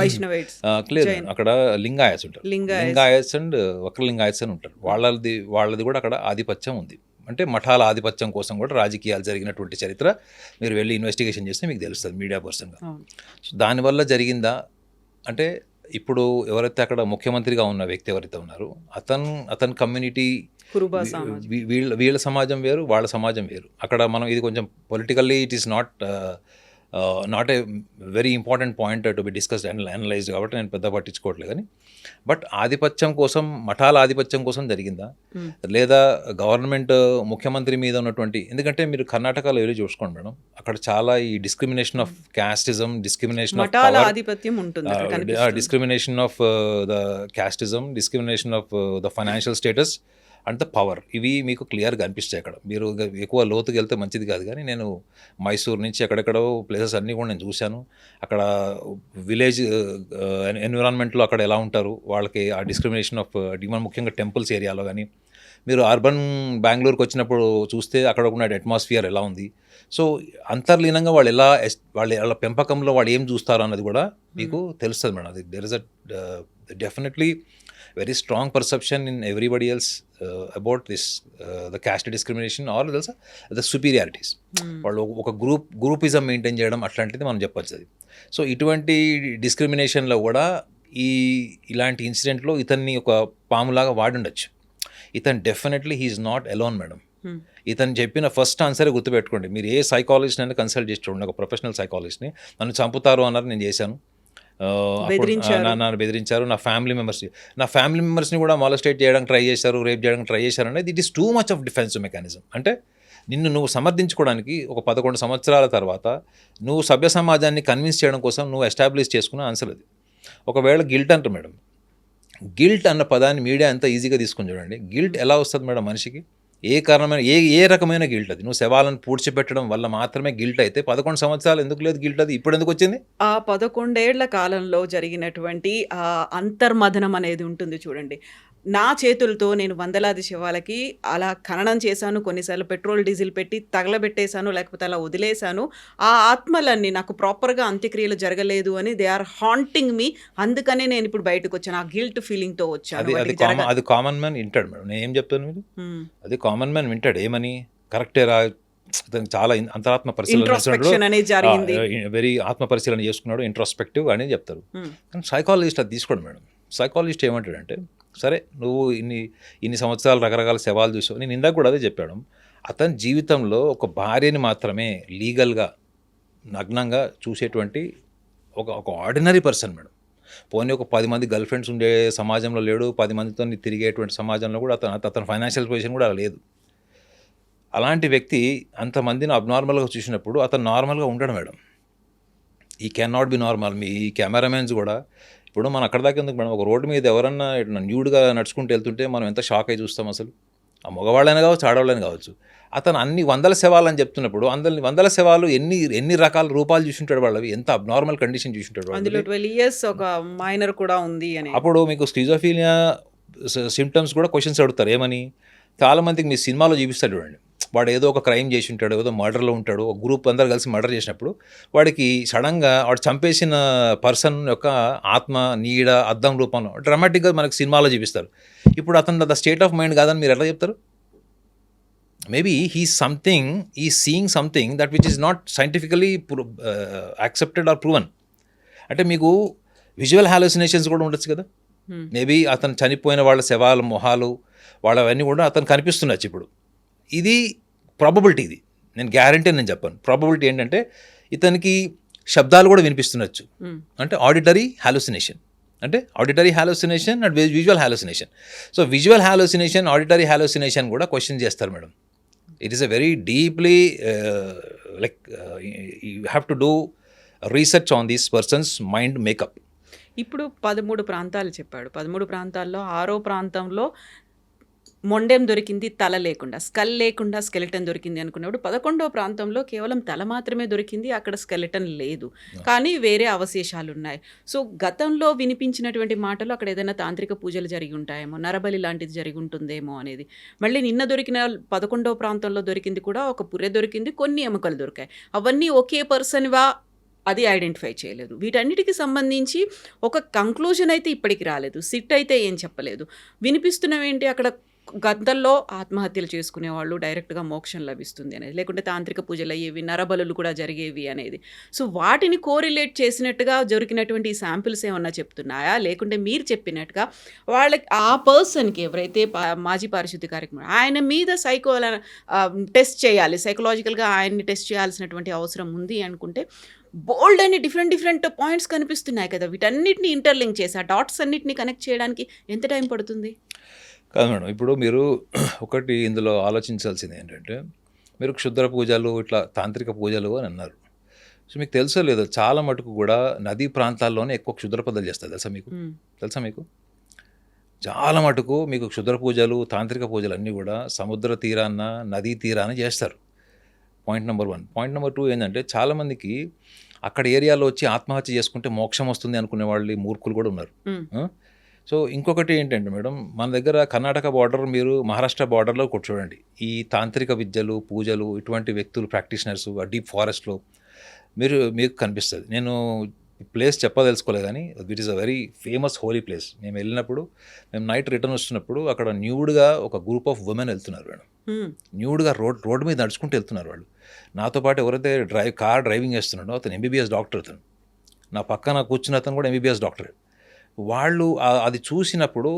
వైష్ణవైట్స్ క్లియర్, అక్కడ లింగాయత్స్ ఉంటారు, లింగాయత్స్ అండ్ వక్ర లింగాయత్స్ అని ఉంటారు. వాళ్ళది కూడా అక్కడ ఆధిపత్యం ఉంది. అంటే మఠాల ఆధిపత్యం కోసం కూడా రాజకీయాలు జరిగినటువంటి చరిత్ర మీరు వెళ్ళి ఇన్వెస్టిగేషన్ చేస్తే మీకు తెలుస్తుంది మీడియా పర్సన్గా. సో దానివల్ల జరిగిందా అంటే, ఇప్పుడు ఎవరైతే అక్కడ ముఖ్యమంత్రిగా ఉన్న వ్యక్తి ఎవరైతే ఉన్నారో అతని కమ్యూనిటీ, వీళ్ళ సమాజం వేరు, వాళ్ళ సమాజం వేరు. అక్కడ మనం ఇది కొంచెం politically it is not a very important point to be discussed and analysed, కాబట్టి నేను పెద్ద పట్టించుకోవట్లేదు. కానీ బట్ ఆధిపత్యం కోసం, మఠాల ఆధిపత్యం కోసం జరిగిందా, లేదా గవర్నమెంట్ ముఖ్యమంత్రి మీద ఉన్నటువంటి, ఎందుకంటే మీరు కర్ణాటకలో వెళ్ళి చూసుకోండి మేడం, అక్కడ చాలా ఈ discrimination of casteism, discrimination of discrimination of the casteism, discrimination of the financial status and the power, ఇవి మీకు క్లియర్గా అనిపిస్తాయి అక్కడ. మీరు ఎక్కువ లోతుకి వెళ్తే మంచిది కాదు, కానీ నేను మైసూర్ నుంచి ఎక్కడెక్కడో ప్లేసెస్ అన్నీ కూడా నేను చూశాను. అక్కడ విలేజ్ ఎన్విరాన్మెంట్లో అక్కడ ఎలా ఉంటారు, వాళ్ళకి ఆ డిస్క్రిమినేషన్ ఆఫ్ ముఖ్యంగా టెంపుల్స్ ఏరియాలో కానీ, మీరు అర్బన్ బెంగళూరుకి వచ్చినప్పుడు చూస్తే అక్కడ ఉన్న అట్మాస్ఫియర్ ఎలా ఉంది. సో అంతర్లీనంగా వాళ్ళ పెంపకంలో వాళ్ళు ఏం చూస్తారు అన్నది కూడా మీకు తెలుస్తుంది మేడం. అది there is a definitely very strong perception in everybody else about this the caste discrimination or the superiorities. వాళ్ళు ఒక గ్రూపిజం మెయింటైన్ చేయడం అట్లాంటిది మనం చెప్పచ్చు అది. సో ఇటువంటి డిస్క్రిమినేషన్లో కూడా ఇలాంటి ఇన్సిడెంట్లో ఇతన్ని ఒక పాములాగా వాడుండొచ్చు. ఇతను definitely he is not alone madam. ఇతను చెప్పిన ఫస్ట్ ఆన్సరే గుర్తుపెట్టుకోండి. మీరు ఏ సైకాలజిస్ట్ అయినా కన్సల్ట్ చేసి చూడండి, ఒక ప్రొఫెషనల్ సైకాలజిస్ట్ని. నన్ను చంపుతారు అన్నారు, నేను చేశాను, నన్ను బెదిరించారు, నా ఫ్యామిలీ మెంబర్స్ని కూడా మాలస్టేట్ చేయడానికి ట్రై చేశారు, రేప్ చేయడానికి ట్రై చేశారు అనేది it is too much of defensive mechanism. అంటే నువ్వు సమర్థించుకోవడానికి ఒక 11 సంవత్సరాల తర్వాత నువ్వు సభ్య సమాజాన్ని కన్విన్స్ చేయడం కోసం నువ్వు ఎస్టాబ్లిష్ చేసుకున్న ఆన్సర్ అది. ఒకవేళ గిల్ట్ అంటారు మేడం, గిల్ట్ అన్న పదాన్ని మీడియా ఎంత ఈజీగా తీసుకుని చూడండి. గిల్ట్ ఎలా వస్తుంది మేడం మనిషికి? ఏ కారణమైన ఏ రకమైన గిల్ట్ అది? నువ్వు శవాలను పూడ్చిపెట్టడం వల్ల మాత్రమే గిల్ట్ అయితే 11 సంవత్సరాలు ఎందుకు లేదు గిల్ట్? అది ఇప్పుడు ఎందుకు వచ్చింది? ఆ 11 ఏళ్ల కాలంలో జరిగినటువంటి అంతర్మథనం అనేది ఉంటుంది చూడండి. నా చేతులతో నేను వందలాది శవాలకి అలా ఖననం చేశాను, కొన్నిసార్లు పెట్రోల్ డీజిల్ పెట్టి తగలబెట్టేశాను, లేకపోతే అలా వదిలేశాను. ఆ ఆత్మలన్నీ నాకు ప్రాపర్గా అంత్యక్రియలు జరగలేదు అని దే ఆర్ హాంటింగ్ మీ. అందుకనే నేను ఇప్పుడు బయటకు వచ్చాను, ఆ గిల్ట్ ఫీలింగ్తో వచ్చాను. అది కామన్ మ్యాన్ వింటాడు మేడం, నేను ఏం చెప్తాను మీరు, అది కామన్ మ్యాన్ వింటాడు. ఏమని కరెక్టేరా, చాలా అంతరాత్మ పరిశీలన జరిగింది, వెరీ ఆత్మ పరిశీలన చేసుకున్నాడు, ఇంట్రోస్పెక్టివ్ అనేది చెప్తారు. కానీ సైకాలజిస్ట్ అది తీసుకోండి మేడం. సైకాలజిస్ట్ ఏమంటాడంటే, సరే నువ్వు ఇన్ని సంవత్సరాలు రకరకాల శవాలు చూసావు, నేను ఇందాక కూడా అదే చెప్పాడు. అతని జీవితంలో ఒక భార్యని మాత్రమే లీగల్గా నగ్నంగా చూసేటువంటి ఒక ఆర్డినరీ పర్సన్ మేడం. పోనీ ఒక 10 మంది గర్ల్ ఫ్రెండ్స్ ఉండే సమాజంలో లేడు, 10 మందితో తిరిగేటువంటి సమాజంలో కూడా అతని ఫైనాన్షియల్ పొజిషన్ కూడా లేదు. అలాంటి వ్యక్తి అంతమందిని అబ్నార్మల్గా చూసినప్పుడు అతను నార్మల్గా ఉండడు మేడం. ఈ can not be normal. Me cameramens కూడా ఇప్పుడు మనం అక్కడ దాకా ఎందుకు మేడం, ఒక రోడ్డు మీద ఎవరన్నా న్యూడ్గా నడుచుకుంటూ వెళ్తుంటే మనం ఎంత షాక్ అయి చూస్తాం అసలు. ఆ మగవాళ్ళైనా కావచ్చు, ఆడవాళ్ళైనా కావచ్చు. అతను అన్ని వందల శవాలు అని చెప్తున్నప్పుడు వందల శవాలు ఎన్ని రకాల రూపాలు చూసింటాడు వాళ్ళవి, ఎంత అబ్నార్మల్ కండిషన్ చూసింటాడు అందులో వాళ్ళు. 12 ఇయర్స్ ఒక మైనర్ కూడా ఉంది అని. అప్పుడు మీకు స్కిజోఫీనియా సిమ్టమ్స్ కూడా క్వశ్చన్స్ అడుగుతారు ఏమని. చాలామందికి మీ సినిమాలో చూపిస్తాడు చూడండి, వాడు ఏదో ఒక క్రైమ్ చేసి ఉంటాడు, ఏదో మర్డర్లో ఉంటాడు, ఒక గ్రూప్ అందరు కలిసి మర్డర్ చేసినప్పుడు వాడికి సడన్గా వాడు చంపేసిన పర్సన్ యొక్క ఆత్మ నీడ అద్దం రూపంలో డ్రామాటిక్గా మనకు సినిమాలో చూపిస్తారు. ఇప్పుడు అతను ద స్టేట్ ఆఫ్ మైండ్ కాదని మీరు ఎట్లా చెప్తారు? మేబీ ఈ seeing something that which is not scientifically accepted or proven. అంటే మీకు విజువల్ హాలోసినేషన్స్ కూడా ఉండొచ్చు కదా. మేబీ అతను చనిపోయిన వాళ్ళ శవాల మొహాలు వాళ్ళవన్నీ కూడా అతను కనిపిస్తుండొచ్చు. ఇప్పుడు ఇది ప్రాబబిలిటీ, ఇది నేను గ్యారంటీ నేను చెప్పాను. ప్రాబబిలిటీ ఏంటంటే ఇతనికి శబ్దాలు కూడా వినిపిస్తుండొచ్చు, అంటే ఆడిటరీ హాలోసినేషన్, అంటే auditory hallucination and visual hallucination. So visual hallucination, auditory hallucination కూడా క్వశ్చన్ చేస్తారు madam. It is a very deeply you have to do research on these persons mind makeup. ఇప్పుడు 13 ప్రాంతాలు చెప్పాడు. 13 ప్రాంతాల్లో 6వ ప్రాంతంలో మొండెం దొరికింది, తల లేకుండా, స్కల్ లేకుండా స్కెలిటన్ దొరికింది అనుకున్నప్పుడు 11వ ప్రాంతంలో కేవలం తల మాత్రమే దొరికింది, అక్కడ స్కెలిటన్ లేదు, కానీ వేరే అవశేషాలు ఉన్నాయి. సో గతంలో వినిపించినటువంటి మాటలు అక్కడ ఏదైనా తాంత్రిక పూజలు జరిగి ఉంటాయేమో, నరబలి లాంటిది జరిగి ఉంటుందేమో అనేది. మళ్ళీ నిన్న దొరికిన 11వ ప్రాంతంలో దొరికింది కూడా ఒక పుర్రె దొరికింది, కొన్ని ఎముకలు దొరికాయి. అవన్నీ ఒకే పర్సన్వా అది ఐడెంటిఫై చేయలేదు. వీటన్నిటికి సంబంధించి ఒక కంక్లూజన్ అయితే ఇప్పటికి రాలేదు. సిట్ అయితే ఏం చెప్పలేదు. వినిపిస్తున్నవేంటి, అక్కడ గతంలో ఆత్మహత్యలు చేసుకునేవాళ్ళు డైరెక్ట్గా మోక్షం లభిస్తుంది అనేది, లేకుంటే తాంత్రిక పూజలు అయ్యేవి, నరబలులు కూడా జరిగేవి అనేది. సో వాటిని కోరిలేట్ చేసినట్టుగా దొరికినటువంటి శాంపిల్స్ ఏమన్నా చెప్తున్నాయా, లేకుంటే మీరు చెప్పినట్టుగా వాళ్ళకి ఆ పర్సన్కి ఎవరైతే మాజీ పారిశుద్ధ్య కార్యక్రమం ఆయన మీద టెస్ట్ చేయాలి, సైకలాజికల్గా ఆయన్ని టెస్ట్ చేయాల్సినటువంటి అవసరం ఉంది అనుకుంటే బోల్డ్ అని డిఫరెంట్ పాయింట్స్ కనిపిస్తున్నాయి కదా. వీటన్నిటిని ఇంటర్లింక్ చేసి ఆ డాట్స్ అన్నిటిని కనెక్ట్ చేయడానికి ఎంత టైం పడుతుంది? కాదు మేడం, ఇప్పుడు మీరు ఒకటి ఇందులో ఆలోచించాల్సింది ఏంటంటే, మీరు క్షుద్ర పూజలు ఇట్లా తాంత్రిక పూజలు అని అన్నారు. సో మీకు తెలుసో లేదో చాలా మటుకు కూడా నదీ ప్రాంతాల్లోనే ఎక్కువ క్షుద్ర పూజలు చేస్తారు. తెలుసా మీకు చాలా మటుకు మీకు క్షుద్ర పూజలు తాంత్రిక పూజలు అన్నీ కూడా సముద్ర తీరాన నదీ తీరాన చేస్తారు. Point number 1. పాయింట్ నెంబర్ 2 ఏంటంటే, చాలామందికి అక్కడ ఏరియాలో వచ్చి ఆత్మహత్య చేసుకుంటే మోక్షం వస్తుంది అనుకునే వాళ్ళు మూర్ఖులు కూడా ఉన్నారు. సో ఇంకొకటి ఏంటంటే మేడం, మన దగ్గర కర్ణాటక బార్డర్, మీరు మహారాష్ట్ర బార్డర్లో కూర్చోండి, ఈ తాంత్రిక విద్యలు పూజలు ఇటువంటి వ్యక్తులు ప్రాక్టీషనర్స్ ఆ డీప్ ఫారెస్ట్లో మీకు కనిపిస్తుంది. నేను ప్లేస్ చెప్పదలుచుకోలేదు, కానీ it is a very famous holy place. మేము వెళ్ళినప్పుడు, మేము నైట్ రిటర్న్ వస్తున్నప్పుడు అక్కడ న్యూడ్గా ఒక గ్రూప్ ఆఫ్ ఉమెన్ వెళ్తున్నారు మేడం. న్యూడ్గా రోడ్ మీద నడుచుకుంటూ వెళ్తున్నారు వాళ్ళు. నాతో పాటు ఎవరైతే కార్ డ్రైవింగ్ చేస్తున్నాడో అతను ఎంబీబీఎస్ డాక్టర్, అతను నా పక్కన కూర్చున్న అతను కూడా ఎంబీబీఎస్ డాక్టర్. వాళ్ళు అది చూసినప్పుడు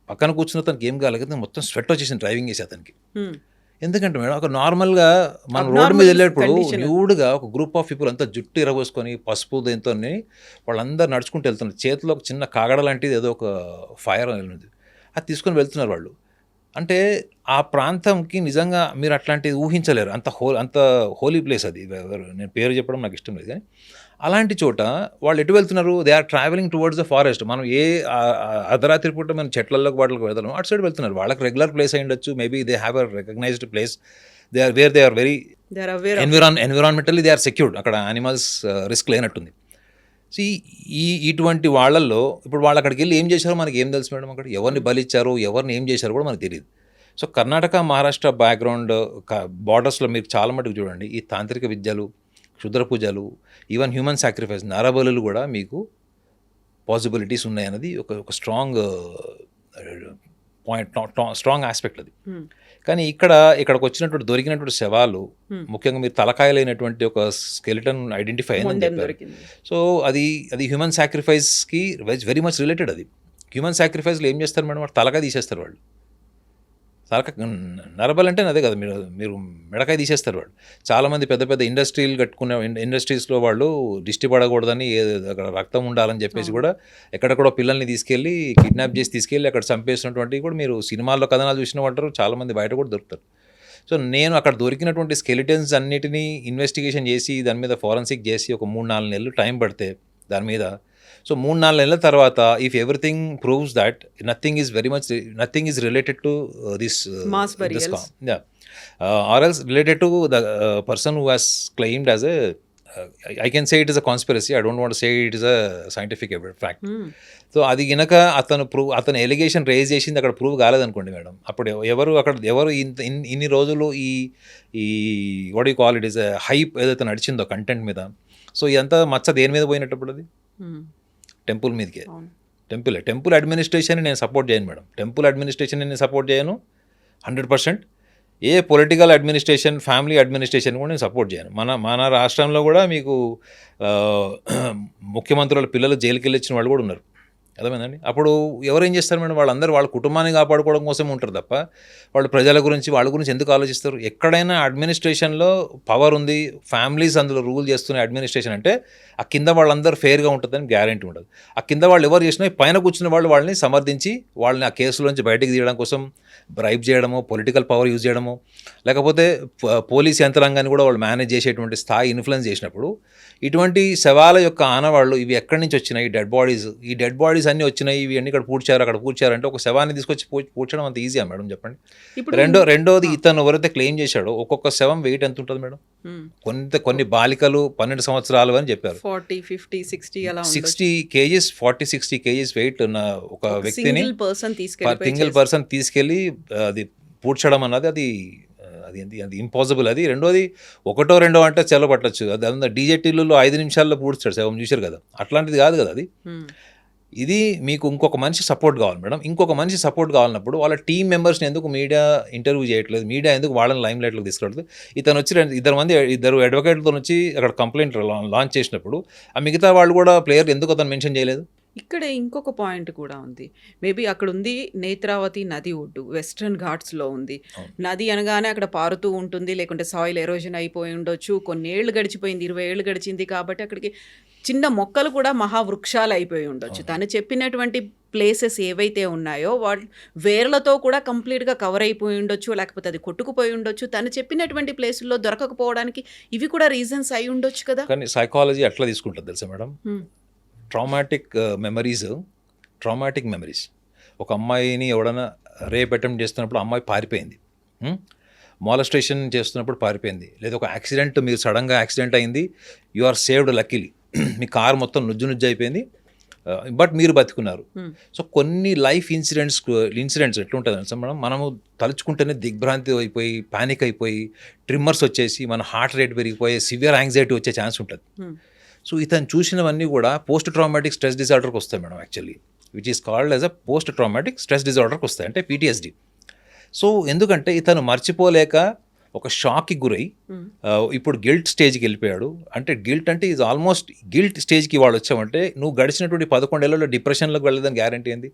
పక్కన కూర్చున్న అతనికి ఏం కాలేదు, మొత్తం స్వెట్ వచ్చేసింది డ్రైవింగ్ చేసి అతనికి. ఎందుకంటే మేడం, ఒక నార్మల్గా మనం రోడ్డు మీద వెళ్ళేటప్పుడు న్యూడ్గా ఒక గ్రూప్ ఆఫ్ పీపుల్ అంతా జుట్టు ఇరబోసుకొని పసుపు దీంతో వాళ్ళందరూ నడుచుకుంటూ వెళ్తున్నారు. చేతిలో ఒక చిన్న కాగడ లాంటిది ఏదో ఒక ఫైర్ అనేది అది తీసుకొని వెళ్తున్నారు వాళ్ళు. అంటే ఆ ప్రాంతంకి నిజంగా మీరు అట్లాంటిది ఊహించలేరు, అంత హోలీ ప్లేస్ అది. నేను పేరు చెప్పడం నాకు ఇష్టం లేదు, కానీ అలాంటి చోట వాళ్ళు ఎటు వెళ్తున్నారు, they are travelling towards the forest. మనం ఏ అర్ధరాత్రి పూట మనం చెట్లలోకి వాటికి వెళ్తాం, అటు సైడ్ వెళ్తున్నారు. వాళ్ళకి రెగ్యులర్ ప్లేస్ అయి ఉండొచ్చు, maybe they have a recognized place, they are very environmentally they are secured. అక్కడ యానిమల్స్ రిస్క్ లేనట్టుంది. సో ఇటువంటి వాళ్ళల్లో ఇప్పుడు వాళ్ళు అక్కడికి వెళ్ళి ఏం చేశారో మనకి ఏం తెలుసు మేడం, అక్కడ ఎవరిని బలిచ్చారో ఎవరిని ఏం చేశారో కూడా మనకు తెలియదు. సో కర్ణాటక మహారాష్ట్ర బ్యాక్గ్రౌండ్ బార్డర్స్లో మీరు చాలా మటుకు చూడండి, ఈ తాంత్రిక విద్యలు, క్షుద్ర పూజలు, ఈవెన్ హ్యూమన్ సాక్రిఫైస్, నరబలులు కూడా మీకు పాసిబిలిటీస్ ఉన్నాయన్నది ఒక స్ట్రాంగ్ పాయింట్, స్ట్రాంగ్ ఆస్పెక్ట్ అది. కానీ ఇక్కడికి వచ్చినటువంటి దొరికినటువంటి శవాలు, ముఖ్యంగా మీరు తలకాయలైనటువంటి ఒక స్కెలిటన్ ఐడెంటిఫై అయిందని చెప్పారు. సో అది హ్యూమన్ సాక్రిఫైస్కి వెరీ మచ్ రిలేటెడ్. అది హ్యూమన్ సాక్రిఫైస్లో ఏం చేస్తారు మేడం, తలకాయ తీసేస్తారు వాళ్ళు. నరబల్ అంటే అదే కదా, మీరు మెడకాయ తీసేస్తారు వాళ్ళు. చాలామంది పెద్ద పెద్ద ఇండస్ట్రీలు కట్టుకునే ఇండస్ట్రీస్లో వాళ్ళు దిష్టి పడకూడదని, అక్కడ రక్తం ఉండాలని చెప్పేసి కూడా ఎక్కడెక్కడో పిల్లల్ని తీసుకెళ్ళి కిడ్నాప్ చేసి తీసుకెళ్ళి అక్కడ చంపేసినటువంటి కూడా మీరు సినిమాల్లో కథనాలు చూసిన ఉంటారు, చాలామంది బయట కూడా దొరుకుతారు. సో నేను అక్కడ దొరికినటువంటి స్కెలిటన్స్ అన్నిటినీ ఇన్వెస్టిగేషన్ చేసి దాని మీద ఫోరెన్సిక్ చేసి ఒక 3-4 నెలలు టైం పడితే దాని మీద. సో 3-4 నెలల తర్వాత if everything proves that nothing is related to this or else related to the person who has claimed as a I can say it is a conspiracy. I don't want to say it is a scientific fact. So అది గినక అతను allegation raise చేసింది అక్కడ prove కాలేదనుకోండి madam, అప్పుడు ఎవరు ఇన్ని రోజులు ఈ what you call it is hype ఏదైతే నడిచిందో కంటెంట్ మీద, సో ఇదంతా మచ్చ దేని మీద పోయినప్పుడు అది టెంపుల్ మీదకే. టెంపుల్ అడ్మినిస్ట్రేషన్ నేను సపోర్ట్ చేయను మేడం, టెంపుల్ అడ్మినిస్ట్రేషన్ నేను సపోర్ట్ చేయను 100%. ఏ పొలిటికల్ అడ్మినిస్ట్రేషన్, ఫ్యామిలీ అడ్మినిస్ట్రేషన్ కూడా నేను సపోర్ట్ చేయను. మన రాష్ట్రంలో కూడా మీకు ముఖ్యమంత్రుల పిల్లలు జైలుకి వెళ్ళొచ్చిన వాళ్ళు కూడా ఉన్నారు, అర్థమైందండి. అప్పుడు ఎవరేం చేస్తారు మేడం, వాళ్ళందరూ వాళ్ళ కుటుంబాన్ని కాపాడుకోవడం కోసం ఉంటారు తప్ప వాళ్ళు ప్రజల గురించి వాళ్ళ గురించి ఎందుకు ఆలోచిస్తారు? ఎక్కడైనా అడ్మినిస్ట్రేషన్లో పవర్ ఉంది, ఫ్యామిలీస్ అందులో రూల్ చేస్తున్న అడ్మినిస్ట్రేషన్ అంటే ఆ కింద వాళ్ళందరూ ఫెయిర్గా ఉంటుందని గ్యారెంటీ ఉండదు. ఆ కింద వాళ్ళు ఎవరు చేసినా పైన కూర్చున్న వాళ్ళు వాళ్ళని సమర్థించి వాళ్ళని ఆ కేసులోంచి బయటకు తీయడం కోసం బ్రైబ్ చేయడము, పొలిటికల్ పవర్ యూజ్ చేయడము, లేకపోతే పోలీస్ యంత్రాంగాన్ని కూడా వాళ్ళు మేనేజ్ చేసేటువంటి స్థాయి ఇన్ఫ్లుయెన్స్ చేసినప్పుడు ఇటువంటి శవాల యొక్క ఆనవాళ్ళు ఇవి ఎక్కడి నుంచి వచ్చినాయి? ఈ డెడ్ బాడీస్ అన్నీ వచ్చినాయి, ఇవి అన్ని ఇక్కడ పూడ్చారు అంటే ఒక శవాన్ని తీసుకొచ్చి పూడ్చడం అంత ఈజీయా మేడం చెప్పండి? రెండోది ఇతను ఎవరైతే క్లెయిమ్ చేశాడో ఒక్కొక్క శవం వెయిట్ ఎంత ఉంటుంది మేడం? కొన్ని బాలికలు 12 సంవత్సరాలు అని చెప్పారు, 60 kgs 40-60 kgs వెయిట్ ఉన్న ఒక వ్యక్తిని సింగిల్ పర్సన్ తీసుకెళ్ళి అది పూడ్చడం అన్నది అది ఇంపాసిబుల్. అది రెండోది ఒకటో రెండో అంటే చెల్ల పట్టచ్చు, అది డీజేటీలలో 5 నిమిషాల్లో పూడ్చాడు శవం, చూశారు కదా, అట్లాంటిది కాదు కదా అది. ఇది మీకు ఇంకొక మనిషి సపోర్ట్ కావాలి మేడం. ఇంకొక మనిషి సపోర్ట్ కావాలన్నప్పుడు వాళ్ళ టీం మెంబర్స్ని ఎందుకు మీడియా ఇంటర్వ్యూ చేయట్లేదు, మీడియా ఎందుకు వాళ్ళని లైమ్ లైట్లోకి తీసుకురావట్లేదు? ఇతను వచ్చి ఇద్దరు అడ్వకేట్లతో వచ్చి అక్కడ కంప్లైంట్ లాంచ్ చేసినప్పుడు ఆ మిగతా వాళ్ళు కూడా ప్లేయర్ ఎందుకు అతను మెన్షన్ చేయలేదు? ఇక్కడ ఇంకొక పాయింట్ కూడా ఉంది. మేబీ అక్కడ ఉంది నేత్రావతి నది ఒడ్డు, వెస్ట్రన్ ఘాట్స్లో ఉంది. నది అనగానే అక్కడ పారుతూ ఉంటుంది, లేకుంటే సాయిల్ ఎరోజన్ అయిపోయి ఉండొచ్చు, కొన్ని ఏళ్ళు గడిచిపోయింది, 20 ఏళ్ళు గడిచింది కాబట్టి అక్కడికి చిన్న మొక్కలు కూడా మహావృక్షాలు అయిపోయి ఉండొచ్చు. తను చెప్పినటువంటి ప్లేసెస్ ఏవైతే ఉన్నాయో వాళ్ళు వేర్లతో కూడా కంప్లీట్గా కవర్ అయిపోయి ఉండొచ్చు, లేకపోతే అది కొట్టుకుపోయి ఉండొచ్చు. తను చెప్పినటువంటి ప్లేసుల్లో దొరకకపోవడానికి ఇవి కూడా రీజన్స్ అయి ఉండొచ్చు కదా. కానీ సైకాలజీ అట్లా తీసుకుంటుంది తెలుసా మేడం, ట్రామాటిక్ మెమరీస్. ఒక అమ్మాయిని ఎవడన్నా రేప్ అటెంప్ట్ చేస్తున్నప్పుడు అమ్మాయి పారిపోయింది, మాలస్ట్రేషన్ చేస్తున్నప్పుడు పారిపోయింది, లేదా ఒక యాక్సిడెంట్, మీరు సడన్గా యాక్సిడెంట్ అయింది, యు ఆర్ సేవ్డ్ లక్కీలీ, మీ కారు మొత్తం నుజ్జు అయిపోయింది, బట్ మీరు బతుకున్నారు. సో కొన్ని లైఫ్ ఇన్సిడెంట్స్ ఎట్లుంటుంది అంటే మేడం, మనము తలుచుకుంటేనే దిగ్భ్రాంతి అయిపోయి, ప్యానిక్ అయిపోయి, ట్రిమ్మర్స్ వచ్చేసి మన హార్ట్ రేట్ పెరిగిపోయి సివియర్ యాంగ్జైటీ వచ్చే ఛాన్స్ ఉంటుంది. సో ఇతను చూసినవన్నీ కూడా పోస్ట్ ట్రామాటిక్ స్ట్రెస్ డిజార్డర్కి వస్తాయి madam, actually which is called as a post traumatic stress డిజార్డర్కి వస్తాయి, అంటే PTSD. సో ఎందుకంటే ఇతను మర్చిపోలేక ఒక షాక్కి గురై ఇప్పుడు గిల్ట్ స్టేజ్కి వెళ్ళిపోయాడు. అంటే గిల్ట్ అంటే ఇది ఆల్మోస్ట్ గిల్ట్ స్టేజ్కి వాళ్ళు వచ్చామంటే నువ్వు గడిచినటువంటి 11 ఏళ్లలో డిప్రెషన్లోకి వెళ్ళదని గ్యారంటీ ఏంది?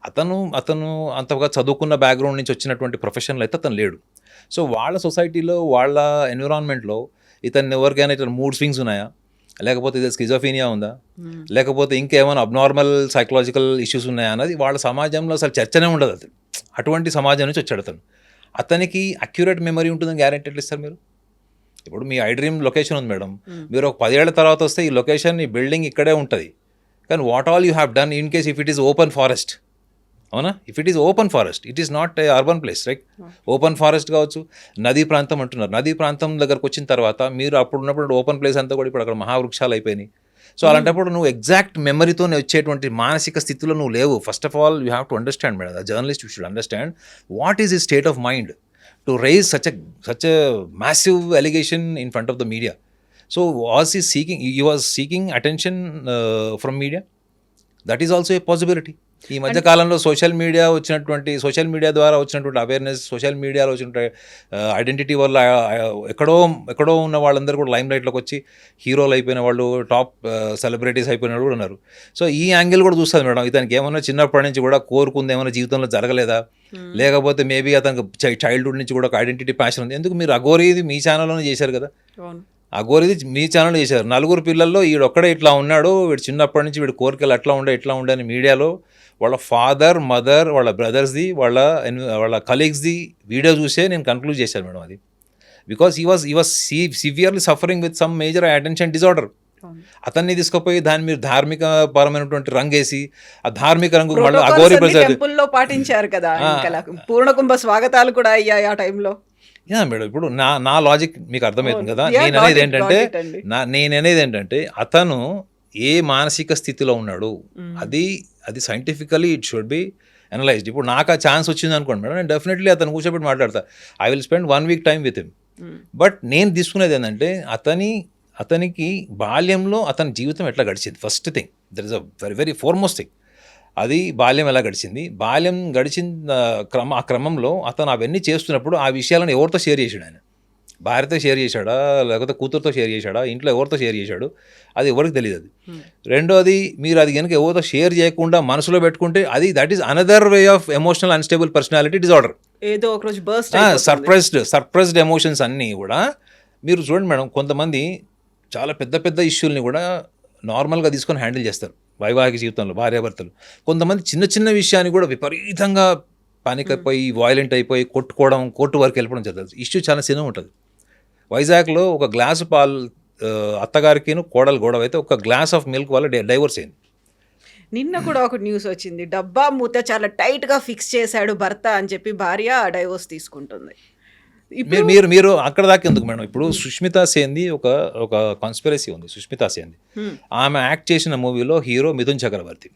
అతను అంతగా చదువుకున్న బ్యాక్గ్రౌండ్ నుంచి వచ్చినటువంటి ప్రొఫెషనల్ అయితే అతను లేడు. సో వాళ్ళ సొసైటీలో, వాళ్ళ ఎన్విరాన్మెంట్లో ఇతను ఎవరికైనా ఇతను మూడ్ స్వింగ్స్ ఉన్నాయా, లేకపోతే ఇది స్కిజోఫీనియా ఉందా, లేకపోతే ఇంకేమైనా అబ్నార్మల్ సైకలాజికల్ ఇష్యూస్ ఉన్నాయా అన్నది వాళ్ళ సమాజంలో అసలు చర్చనే ఉండదు. అతను అటువంటి సమాజం నుంచి వచ్చాడు. అతనికి అక్యురేట్ మెమరీ ఉంటుందని గ్యారెంటీ ఎట్లా ఇస్తారు మీరు? ఇప్పుడు మీ ఐ డ్రీమ్ లొకేషన్ ఉంది మేడం, మీరు ఒక 10 ఏళ్ల తర్వాత వస్తే ఈ లొకేషన్, ఈ బిల్డింగ్ ఇక్కడే ఉంటుంది, కానీ what all you have done in case if it is open forest, అవునా? If it is open forest, it is not a urban place, right? Open forest కావచ్చు, నదీ ప్రాంతం అంటున్నారు, నదీ ప్రాంతం దగ్గరకు వచ్చిన తర్వాత మీరు అప్పుడు ఉన్నప్పుడు ఓపెన్ ప్లేస్ అంతా కూడా ఇప్పుడు అక్కడ మహావృక్షాలు అయిపోయినాయి. సో అలాంటప్పుడు నువ్వు ఎగ్జాక్ట్ మెమరీతోనే వచ్చేటువంటి మానసిక స్థితిలో నువ్వు లేవు. First of all you have to understand madam, the journalist you should understand what is his state of mind to rise such a massive allegation in front of the media. So he was seeking attention from media? That is also a possibility. ఈ మధ్య కాలంలో social media ద్వారా వచ్చినటువంటి awareness, social మీడియాలో వచ్చినటువంటి identity వల్ల ఎక్కడో ఉన్న వాళ్ళందరూ కూడా లైమ్ లైట్లోకి వచ్చి హీరోలు అయిపోయిన వాళ్ళు, టాప్ సెలబ్రిటీస్ అయిపోయిన వాళ్ళు కూడా ఉన్నారు. సో ఈ యాంగిల్ కూడా చూస్తుంది మేడం. ఇతనికి ఏమన్నా చిన్నప్పటి నుంచి కూడా కోరుకుంది ఏమైనా జీవితంలో జరగలేదా, లేకపోతే మేబీ అతనికి చైల్డ్హుడ్ నుంచి కూడా ఒక ఐడెంటిటీ ప్యాషన్ ఉంది. ఎందుకు మీరు అఘోరీది మీ ఛానల్లోనే చేశారు కదా, అఘోరీది మీ ఛానల్లో చేశారు. 4 పిల్లల్లో వీడొక్కడే ఇట్లా ఉన్నాడు, వీడు చిన్నప్పటి నుంచి వీడి కోరికలు అట్లా ఉండే అని మీడియాలో వాళ్ళ ఫాదర్, మదర్, వాళ్ళ బ్రదర్స్ది, వాళ్ళ కలీగ్స్ది వీడియో చూసే నేను కన్క్లూడ్ చేశాను మేడం అది. Because he was severely suffering with some major attention disorder. అతన్ని తీసుకుపోయి దాన్ని మీరు ధార్మిక పరమైనటువంటి రంగేసి ఆ ధార్మిక రంగు మళ్ళీ అఘోరి పాటించారు కదా, పూర్ణకుంభ స్వాగతాలు కూడా అయ్యాయి ఆ టైంలో. యా మేడం, ఇప్పుడు నా లాజిక్ మీకు అర్థమవుతుంది కదా. Yeah, got it అండి. నేననేది ఏంటంటే అతను ఏ మానసిక స్థితిలో ఉన్నాడు, అది scientifically it should be analysed. ఇప్పుడు నాకు ఆ ఛాన్స్ వచ్చింది అనుకోండి మేడం, నేను డెఫినెట్లీ అతను కూర్చోబెట్టి మాట్లాడతా. I will spend 1 week time with him. But నేను తీసుకునేది ఏంటంటే అతనికి బాల్యంలో అతని జీవితం ఎట్లా గడిచింది. First thing, that is a very very foremost thing. అది బాల్యం ఎలా గడిచింది, బాల్యం గడిచిన ఆ క్రమంలో అతను అవన్నీ చేస్తున్నప్పుడు ఆ విషయాలను ఎవరితో షేర్ చేశాడు, ఆయన భార్యతో షేర్ చేశాడా, లేకపోతే కూతురుతో షేర్ చేశాడా, ఇంట్లో ఎవరితో షేర్ చేశాడు, అది ఎవరికి తెలియదు. అది రెండోది, మీరు అది కనుక ఎవరితో షేర్ చేయకుండా మనసులో పెట్టుకుంటే that is another way of emotional unstable personality disorder. ఏదో ఒక రోజు బర్స్ట్ సర్ప్రైజ్డ్ ఎమోషన్స్ అన్నీ కూడా మీరు చూడండి మేడం. కొంతమంది చాలా పెద్ద పెద్ద ఇష్యూల్ని కూడా నార్మల్గా తీసుకొని హ్యాండిల్ చేస్తారు వైవాహిక జీవితంలో, భార్యాభర్తలు. కొంతమంది చిన్న చిన్న విషయాన్ని కూడా విపరీతంగా పానిక్ అయిపోయి, వాయిలెంట్ అయిపోయి, కొట్టుకోవడం, కోర్టు వరకు వెళ్ళిపోవడం జరుగుతుంది. ఇష్యూ చాలా చిన్నగా ఉంటుంది. వైజాగ్లో ఒక గ్లాసు పాలు అత్తగారికిను కోడలు గొడవ అయితే ఒక గ్లాస్ ఆఫ్ మిల్క్ వల్ల డైవర్స్ అయింది. నిన్న కూడా ఒక న్యూస్ వచ్చింది, డబ్బా మూత చాలా టైట్ గా ఫిక్స్ చేశాడు భర్త అని చెప్పి భార్య డైవోర్స్ తీసుకుంటుంది. మీరు అక్కడ దాకా ఎందుకు మేడం. ఇప్పుడు సుష్మితా సేన్ది ఒక కాన్స్పిరసీ ఉంది. సుష్మితా సేన్ది ఆమె యాక్ట్ చేసిన మూవీలో హీరో మిథున్ చక్రవర్తి.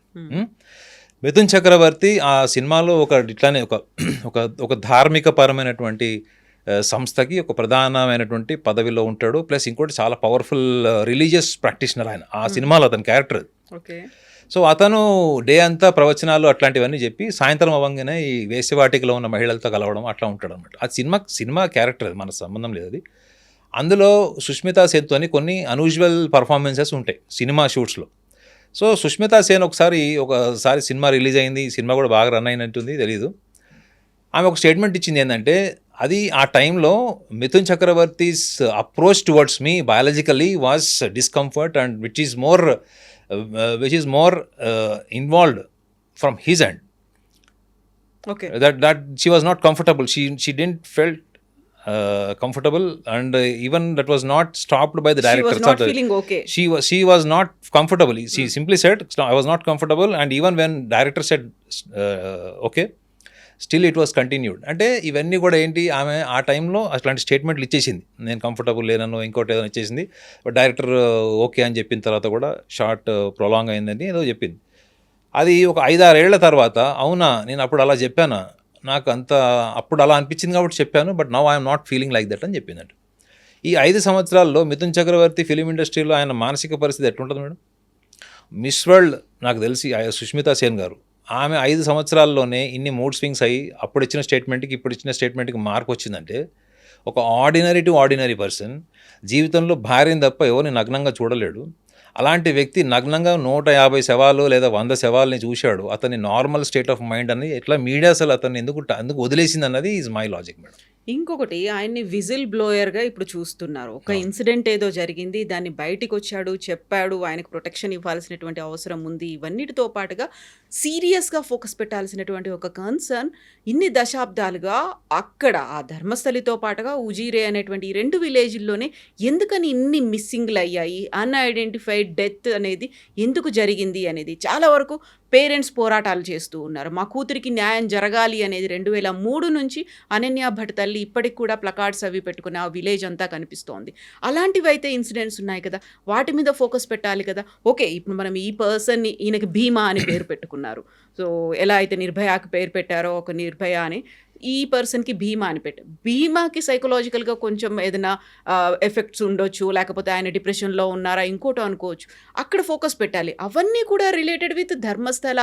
మిథున్ చక్రవర్తి ఆ సినిమాలో ఇట్లానే ఒక ధార్మిక పరమైనటువంటి సంస్థకి ఒక ప్రధానమైనటువంటి పదవిలో ఉంటాడు. ప్లస్ ఇంకోటి చాలా పవర్ఫుల్ రిలీజియస్ ప్రాక్టీషనర్ ఆయన. ఆ సినిమాలో అతని క్యారెక్టర్. సో అతను డే అంతా ప్రవచనాలు అట్లాంటివన్నీ చెప్పి సాయంత్రం అవ్వగానే ఈ వేశ్యవాటికలో ఉన్న మహిళలతో కలవడం అట్లా ఉంటాడు అనమాట. అది సినిమా క్యారెక్టర్, అది మనకు సంబంధం లేదు. అది అందులో సుష్మితా సేన్తోని కొన్ని అన్యూజువల్ పర్ఫార్మెన్సెస్ ఉంటాయి సినిమా షూట్స్లో. సో సుష్మితా సేన్ ఒకసారి సినిమా రిలీజ్ అయింది, సినిమా కూడా బాగా రన్ అయినట్టుంది, తెలీదు. ఆమె ఒక స్టేట్మెంట్ ఇచ్చింది ఏంటంటే, అది ఆ టైంలో Mithun Chakraborty's approach towards me biologically was discomfort and which is more involved from his end. Okay. That she was not comfortable. She didn't felt comfortable, and even that was not stopped by the director. She was not feeling okay. She was not comfortable. She simply said, I was not comfortable, and even when director said okay, still it was continued. అంటే ఇవన్నీ కూడా ఏంటి, ఆమె ఆ టైంలో అట్లాంటి స్టేట్మెంట్లు ఇచ్చేసింది, నేను కంఫర్టబుల్ లేనను ఇంకోటి ఏదైనా ఇచ్చేసింది. బట్ డైరెక్టర్ ఓకే అని చెప్పిన తర్వాత కూడా షార్ట్ ప్రొలాంగ్ అయిందని ఏదో చెప్పింది. అది ఒక 5-6 ఏళ్ల తర్వాత, అవునా నేను అప్పుడు అలా చెప్పానా, నాకు అప్పుడు అలా అనిపించింది కాబట్టి చెప్పాను, but now I'm not feeling like that అని చెప్పిందంట. ఈ 5 సంవత్సరాల్లో మిథున్ చక్రవర్తి ఫిలిం ఇండస్ట్రీలో ఆయన మానసిక పరిస్థితి ఎట్లుంటుంది మేడం? మిస్ వరల్డ్ నాకు తెలిసి సుష్మితా సేన్ గారు, ఆమె 5 సంవత్సరాల్లోనే ఇన్ని మూడ్ స్వింగ్స్ అయ్యి అప్పుడు ఇచ్చిన స్టేట్మెంట్కి ఇప్పుడు ఇచ్చిన స్టేట్మెంట్కి మార్పు వచ్చిందంటే, ఒక ఆర్డినరీ టు ఆర్డినరీ పర్సన్ జీవితంలో భార్యని తప్ప ఎవరిని నగ్నంగా చూడలేడు. అలాంటి వ్యక్తి నగ్నంగా 150 శవాలు లేదా 100 శవాలని చూశాడు. అతని నార్మల్ స్టేట్ ఆఫ్ మైండ్ అని ఎట్లా మీడియా అసలు అతన్ని ఎందుకు వదిలేసింది అన్నది ఈజ్ మై లాజిక్ మేడం. ఇంకొకటి, ఆయన్ని విజిల్ బ్లోయర్గా ఇప్పుడు చూస్తున్నారు. ఒక ఇన్సిడెంట్ ఏదో జరిగింది, దాన్ని బయటికి వచ్చాడు, చెప్పాడు, ఆయనకు ప్రొటెక్షన్ ఇవ్వాల్సినటువంటి అవసరం ఉంది. ఇవన్నిటితో పాటుగా సీరియస్గా ఫోకస్ పెట్టాల్సినటువంటి ఒక కన్సర్న్ ఇన్ని దశాబ్దాలుగా అక్కడ ఆ ధర్మస్థలితో పాటుగా ఉజీరే అనేటువంటి ఈ 2 విలేజ్ల్లోనే ఎందుకని ఇన్ని మిస్సింగ్లు అయ్యాయి, అన్ఐడెంటిఫైడ్ డెత్ అనేది ఎందుకు జరిగింది అనేది చాలా వరకు పేరెంట్స్ పోరాటాలు చేస్తూ ఉన్నారు. మా కూతురికి న్యాయం జరగాలి అనేది 2003 నుంచి అనన్య భట్ తల్లి ఇప్పటికి కూడా ప్లకార్డ్స్ అవి పెట్టుకుని ఆ విలేజ్ అంతా కనిపిస్తోంది. అలాంటివి అయితే ఇన్సిడెంట్స్ ఉన్నాయి కదా, వాటి మీద ఫోకస్ పెట్టాలి కదా. ఓకే, ఇప్పుడు మనం ఈ పర్సన్ని, ఈయనకి భీమా అని పేరు పెట్టుకున్నారు. సో ఎలా అయితే నిర్భయాకి పేరు పెట్టారో ఒక నిర్భయ అని, ఈ పర్సన్కి భీమా అని పెట్టారు. భీమాకి సైకలాజికల్గా కొంచెం ఏదైనా ఎఫెక్ట్స్ ఉండొచ్చు, లేకపోతే ఆయన డిప్రెషన్లో ఉన్నారా ఇంకోటో అనుకోవచ్చు. అక్కడ ఫోకస్ పెట్టాలి. అవన్నీ కూడా రిలేటెడ్ విత్ ధర్మస్థల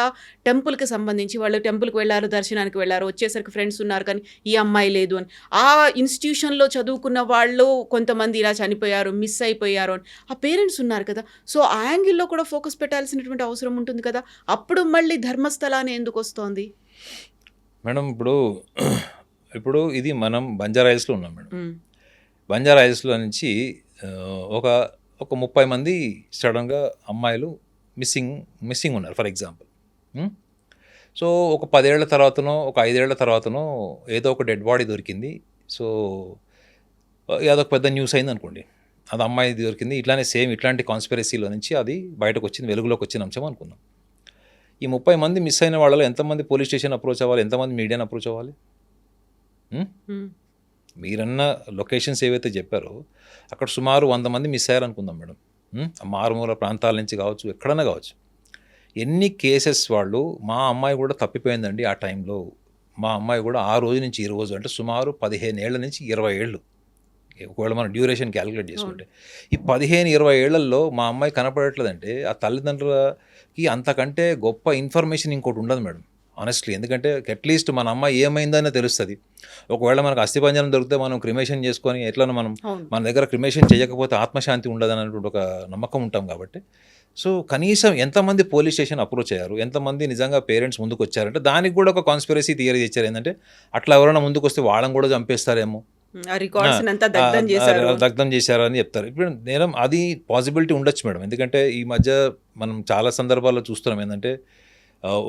టెంపుల్కి సంబంధించి. వాళ్ళు టెంపుల్కి వెళ్ళారు, దర్శనానికి వెళ్ళారు, వచ్చేసరికి ఫ్రెండ్స్ ఉన్నారు కానీ ఈ అమ్మాయి లేదు అని. ఆ ఇన్స్టిట్యూషన్లో చదువుకున్న వాళ్ళు కొంతమంది ఇలా చనిపోయారు, మిస్ అయిపోయారు అని ఆ పేరెంట్స్ ఉన్నారు కదా. సో ఆ యాంగిల్లో కూడా ఫోకస్ పెట్టాల్సినటువంటి అవసరం ఉంటుంది కదా. అప్పుడు మళ్ళీ ధర్మస్థల అని ఎందుకు వస్తోంది మేడం? ఇప్పుడు ఇది మనం బంజారాయిల్స్లో ఉన్నాం మేడం. బంజారాయిల్స్లో నుంచి ఒక 30 మంది సడన్గా అమ్మాయిలు మిస్సింగ్ ఉన్నారు ఫర్ ఎగ్జాంపుల్. సో ఒక 10 ఏళ్ల తర్వాతనో ఒక 5 ఏళ్ల తర్వాతనో ఏదో ఒక డెడ్ బాడీ దొరికింది. సో అదొక పెద్ద న్యూస్ అయింది అనుకోండి, అది అమ్మాయి దొరికింది. ఇట్లాంటి కాన్స్పిరసీలో నుంచి అది బయటకు వచ్చింది, వెలుగులోకి వచ్చిన అంశం అనుకున్నాం. ఈ 30 మంది మిస్ అయిన వాళ్ళలో ఎంతమంది పోలీస్ స్టేషన్ అప్రోచ్ అవ్వాలి, ఎంతమంది మీడియాని అప్రోచ్ అవ్వాలి? మీరన్న లొకేషన్స్ ఏవైతే చెప్పారో అక్కడ సుమారు 100 మంది మిస్ అయ్యారు అనుకుందాం మేడం. మారుమూల ప్రాంతాల నుంచి కావచ్చు, ఎక్కడన్నా కావచ్చు. ఎన్ని కేసెస్ వాళ్ళు, మా అమ్మాయి కూడా తప్పిపోయిందండి ఆ టైంలో, మా అమ్మాయి కూడా ఆ రోజు నుంచి ఈ రోజు అంటే సుమారు 15 ఏళ్ల నుంచి 20 ఏళ్ళు, ఒకవేళ మనం డ్యూరేషన్ క్యాలిక్యులేట్ చేసుకుంటే ఈ 15-20 ఏళ్లలో మా అమ్మాయి కనపడట్లేదంటే ఆ తల్లిదండ్రులకి అంతకంటే గొప్ప ఇన్ఫర్మేషన్ ఇంకోటి ఉండదు మేడం, ఆనెస్ట్లీ. ఎందుకంటే అట్లీస్ట్ మన అమ్మాయి ఏమైందనే తెలుస్తుంది. ఒకవేళ మనకు అస్థిపంజరం దొరికితే మనం క్రిమేషన్ చేసుకొని ఎట్లనో మనం మన దగ్గర క్రిమేషన్ చేయకపోతే ఆత్మశాంతి ఉండదు అన్నటువంటి ఒక నమ్మకం ఉంటాం కాబట్టి, సో కనీసం ఎంతమంది పోలీస్ స్టేషన్ అప్రోచ్ అయ్యారు, ఎంతమంది నిజంగా పేరెంట్స్ ముందుకు వచ్చారంటే దానికి కూడా ఒక కాన్స్పిరసీ థియరీ ఇచ్చారు. ఏంటంటే అట్లా ఎవరైనా ముందుకు వస్తే వాళ్ళని కూడా చంపేస్తారేమో, దగ్ధం చేశారు అని చెప్తారు. ఇప్పుడు నేను అది పాసిబిలిటీ ఉండొచ్చు మేడం. ఎందుకంటే ఈ మధ్య మనం చాలా సందర్భాల్లో చూస్తున్నాం ఏంటంటే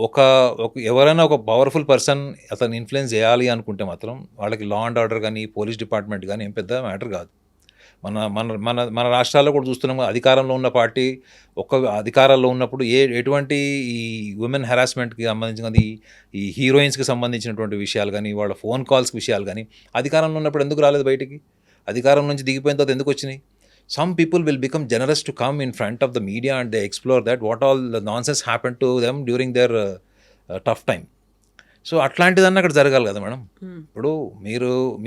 ఒక ఎవరైనా ఒక పవర్ఫుల్ పర్సన్ అతను ఇన్ఫ్లుయెన్స్ చేయాలి అనుకుంటే మాత్రం వాళ్ళకి లా అండ్ ఆర్డర్ కానీ పోలీస్ డిపార్ట్మెంట్ కానీ ఏం పెద్ద మ్యాటర్ కాదు. మన మన మన మన రాష్ట్రాల్లో కూడా చూస్తున్నాం, అధికారంలో ఉన్న పార్టీ అధికారాల్లో ఉన్నప్పుడు ఎటువంటి ఈ ఉమెన్ హెరాస్మెంట్కి సంబంధించినది, ఈ హీరోయిన్స్కి సంబంధించినటువంటి విషయాలు కానీ, వాళ్ళ ఫోన్ కాల్స్కి విషయాలు కానీ అధికారంలో ఉన్నప్పుడు ఎందుకు రాలేదు బయటికి? అధికారం నుంచి దిగిపోయిన తర్వాత ఎందుకు వచ్చినాయి? Some people will become generous to come in front of the media and they explore that what all the nonsense happened to them during their tough time. So అట్లాంటిదన్నా అక్కడ జరగాలి కదా మేడం. ఇప్పుడు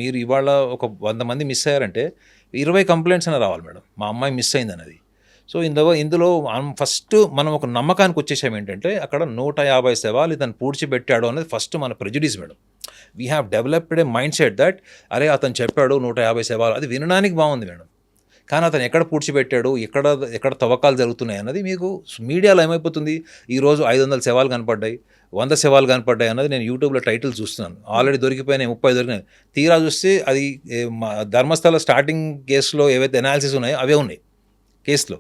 మీరు ఇవాళ ఒక 100 మంది మిస్ అయ్యారంటే 20 కంప్లైంట్స్ అయినా రావాలి మేడం, మా అమ్మాయి మిస్ అయింది అన్నది. సో ఇందులో ఫస్ట్ మనం ఒక నమ్మకానికి వచ్చేసాం ఏంటంటే అక్కడ 150 శవాలు ఇతను పూడ్చిపెట్టాడు అనేది ఫస్ట్ మన prejudice madam. We have developed A mind set that అరే అతను చెప్పాడు 150 శవాలు, అది వినడానికి బాగుంది మేడం. కానీ అతను ఎక్కడ పూడ్చిపెట్టాడు, ఎక్కడ తవ్వకాలు జరుగుతున్నాయి అన్నది మీకు మీడియాలో ఏమైపోతుంది, ఈరోజు 500 శవాలు కనపడ్డాయి, 100 శవాలు కనపడ్డాయి అన్నది నేను యూట్యూబ్లో టైటిల్ చూస్తున్నాను. ఆల్రెడీ దొరికిపోయినాయి, 30 దొరికినాయి. తీరా చూస్తే అది ధర్మస్థల స్టార్టింగ్ కేసులో ఏవైతే అనాలిసిస్ ఉన్నాయో అవే ఉన్నాయి కేసులో.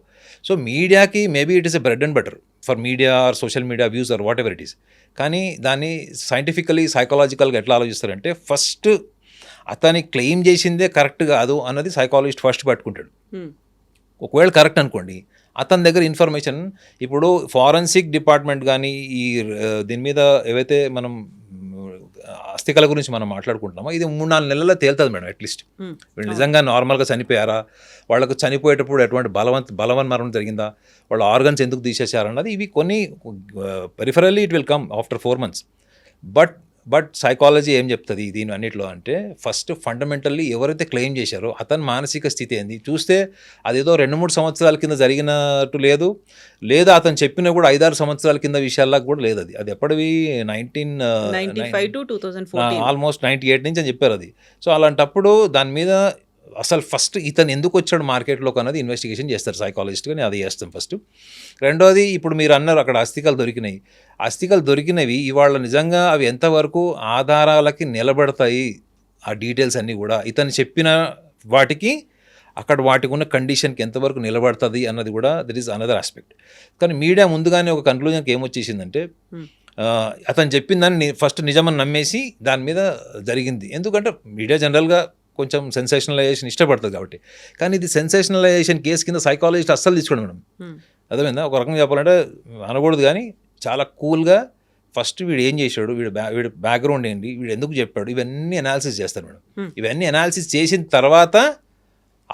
సో మీడియాకి maybe it is a bread and butter for media or social media views or whatever it is. కానీ దాన్ని సైంటిఫికలీ సైకాలజికల్గా ఎట్లా ఆలోచిస్తారంటే ఫస్ట్ అతని క్లెయిమ్ చేసిందే కరెక్ట్ కాదు అన్నది సైకాలజిస్ట్ ఫస్ట్ పట్టుకుంటాడు. ఒకవేళ కరెక్ట్ అనుకోండి, అతని దగ్గర ఇన్ఫర్మేషన్ ఇప్పుడు ఫారెన్సిక్ డిపార్ట్మెంట్ కానీ ఈ దీని మీద ఏవైతే మనం అస్థికల గురించి మనం మాట్లాడుకుంటున్నామో ఇది 3-4 నెలల్లో తేలుతుంది మేడం. అట్లీస్ట్ వీళ్ళు నిజంగా నార్మల్గా చనిపోయారా, వాళ్ళకు చనిపోయేటప్పుడు ఎటువంటి బలవన్ మరణం జరిగిందా, వాళ్ళ ఆర్గన్స్ ఎందుకు తీసేశారన్నది ఇవి కొన్ని peripherally it will come after 4 months. But psychology ఏం చెప్తుంది దీని అన్నిట్లో అంటే ఫస్ట్ ఫండమెంటల్లీ ఎవరైతే క్లెయిమ్ చేశారో అతని మానసిక స్థితి ఏంది చూస్తే అదేదో 2-3 సంవత్సరాల కింద జరిగినట్టు లేదు, లేదా అతను చెప్పినా కూడా 5-6 సంవత్సరాల కింద విషయాల్లో కూడా లేదు. అది ఎప్పటివి 1995 ఆల్మోస్ట్ 98 నుంచి అని చెప్పారు అది. సో అలాంటప్పుడు దాని మీద అసలు ఫస్ట్ ఇతను ఎందుకు వచ్చాడు మార్కెట్లోకి అన్నది ఇన్వెస్టిగేషన్ చేస్తారు సైకాలజిస్ట్, కానీ అది చేస్తాం ఫస్ట్. రెండోది ఇప్పుడు మీరు అన్నారు అక్కడ అస్థికలు దొరికినవి ఇవాళ నిజంగా అవి ఎంతవరకు ఆధారాలకి నిలబడతాయి, ఆ డీటెయిల్స్ అన్నీ కూడా ఇతను చెప్పిన వాటికి అక్కడ వాటికి ఉన్న కండిషన్కి ఎంతవరకు నిలబడుతుంది అన్నది కూడా దట్ ఈస్ అనదర్ ఆస్పెక్ట్. కానీ మీడియా ముందుగానే ఒక కన్క్లూజన్కి ఏమొచ్చేసిందంటే అతను చెప్పిన దాన్ని ఫస్ట్ నిజమని నమ్మేసి దాని మీద జరిగింది. ఎందుకంటే మీడియా జనరల్గా కొంచెం సెన్సేషనలైజేషన్ ఇష్టపడుతుంది కాబట్టి. కానీ ఇది సెన్సేషనలైజేషన్ కేసు కింద సైకాలజిస్ట్ అస్సలు తీసుకోండి మేడం. అర్థమైందా? ఒక రకంగా చెప్పాలంటే అనకూడదు కానీ చాలా కూల్గా ఫస్ట్ వీడు ఏం చేశాడు, వీడు బ్యాక్గ్రౌండ్ ఏంటి, వీడు ఎందుకు చెప్పాడు, ఇవన్నీ అనాలిసిస్ చేస్తారు మేడం. ఇవన్నీ అనాలిసిస్ చేసిన తర్వాత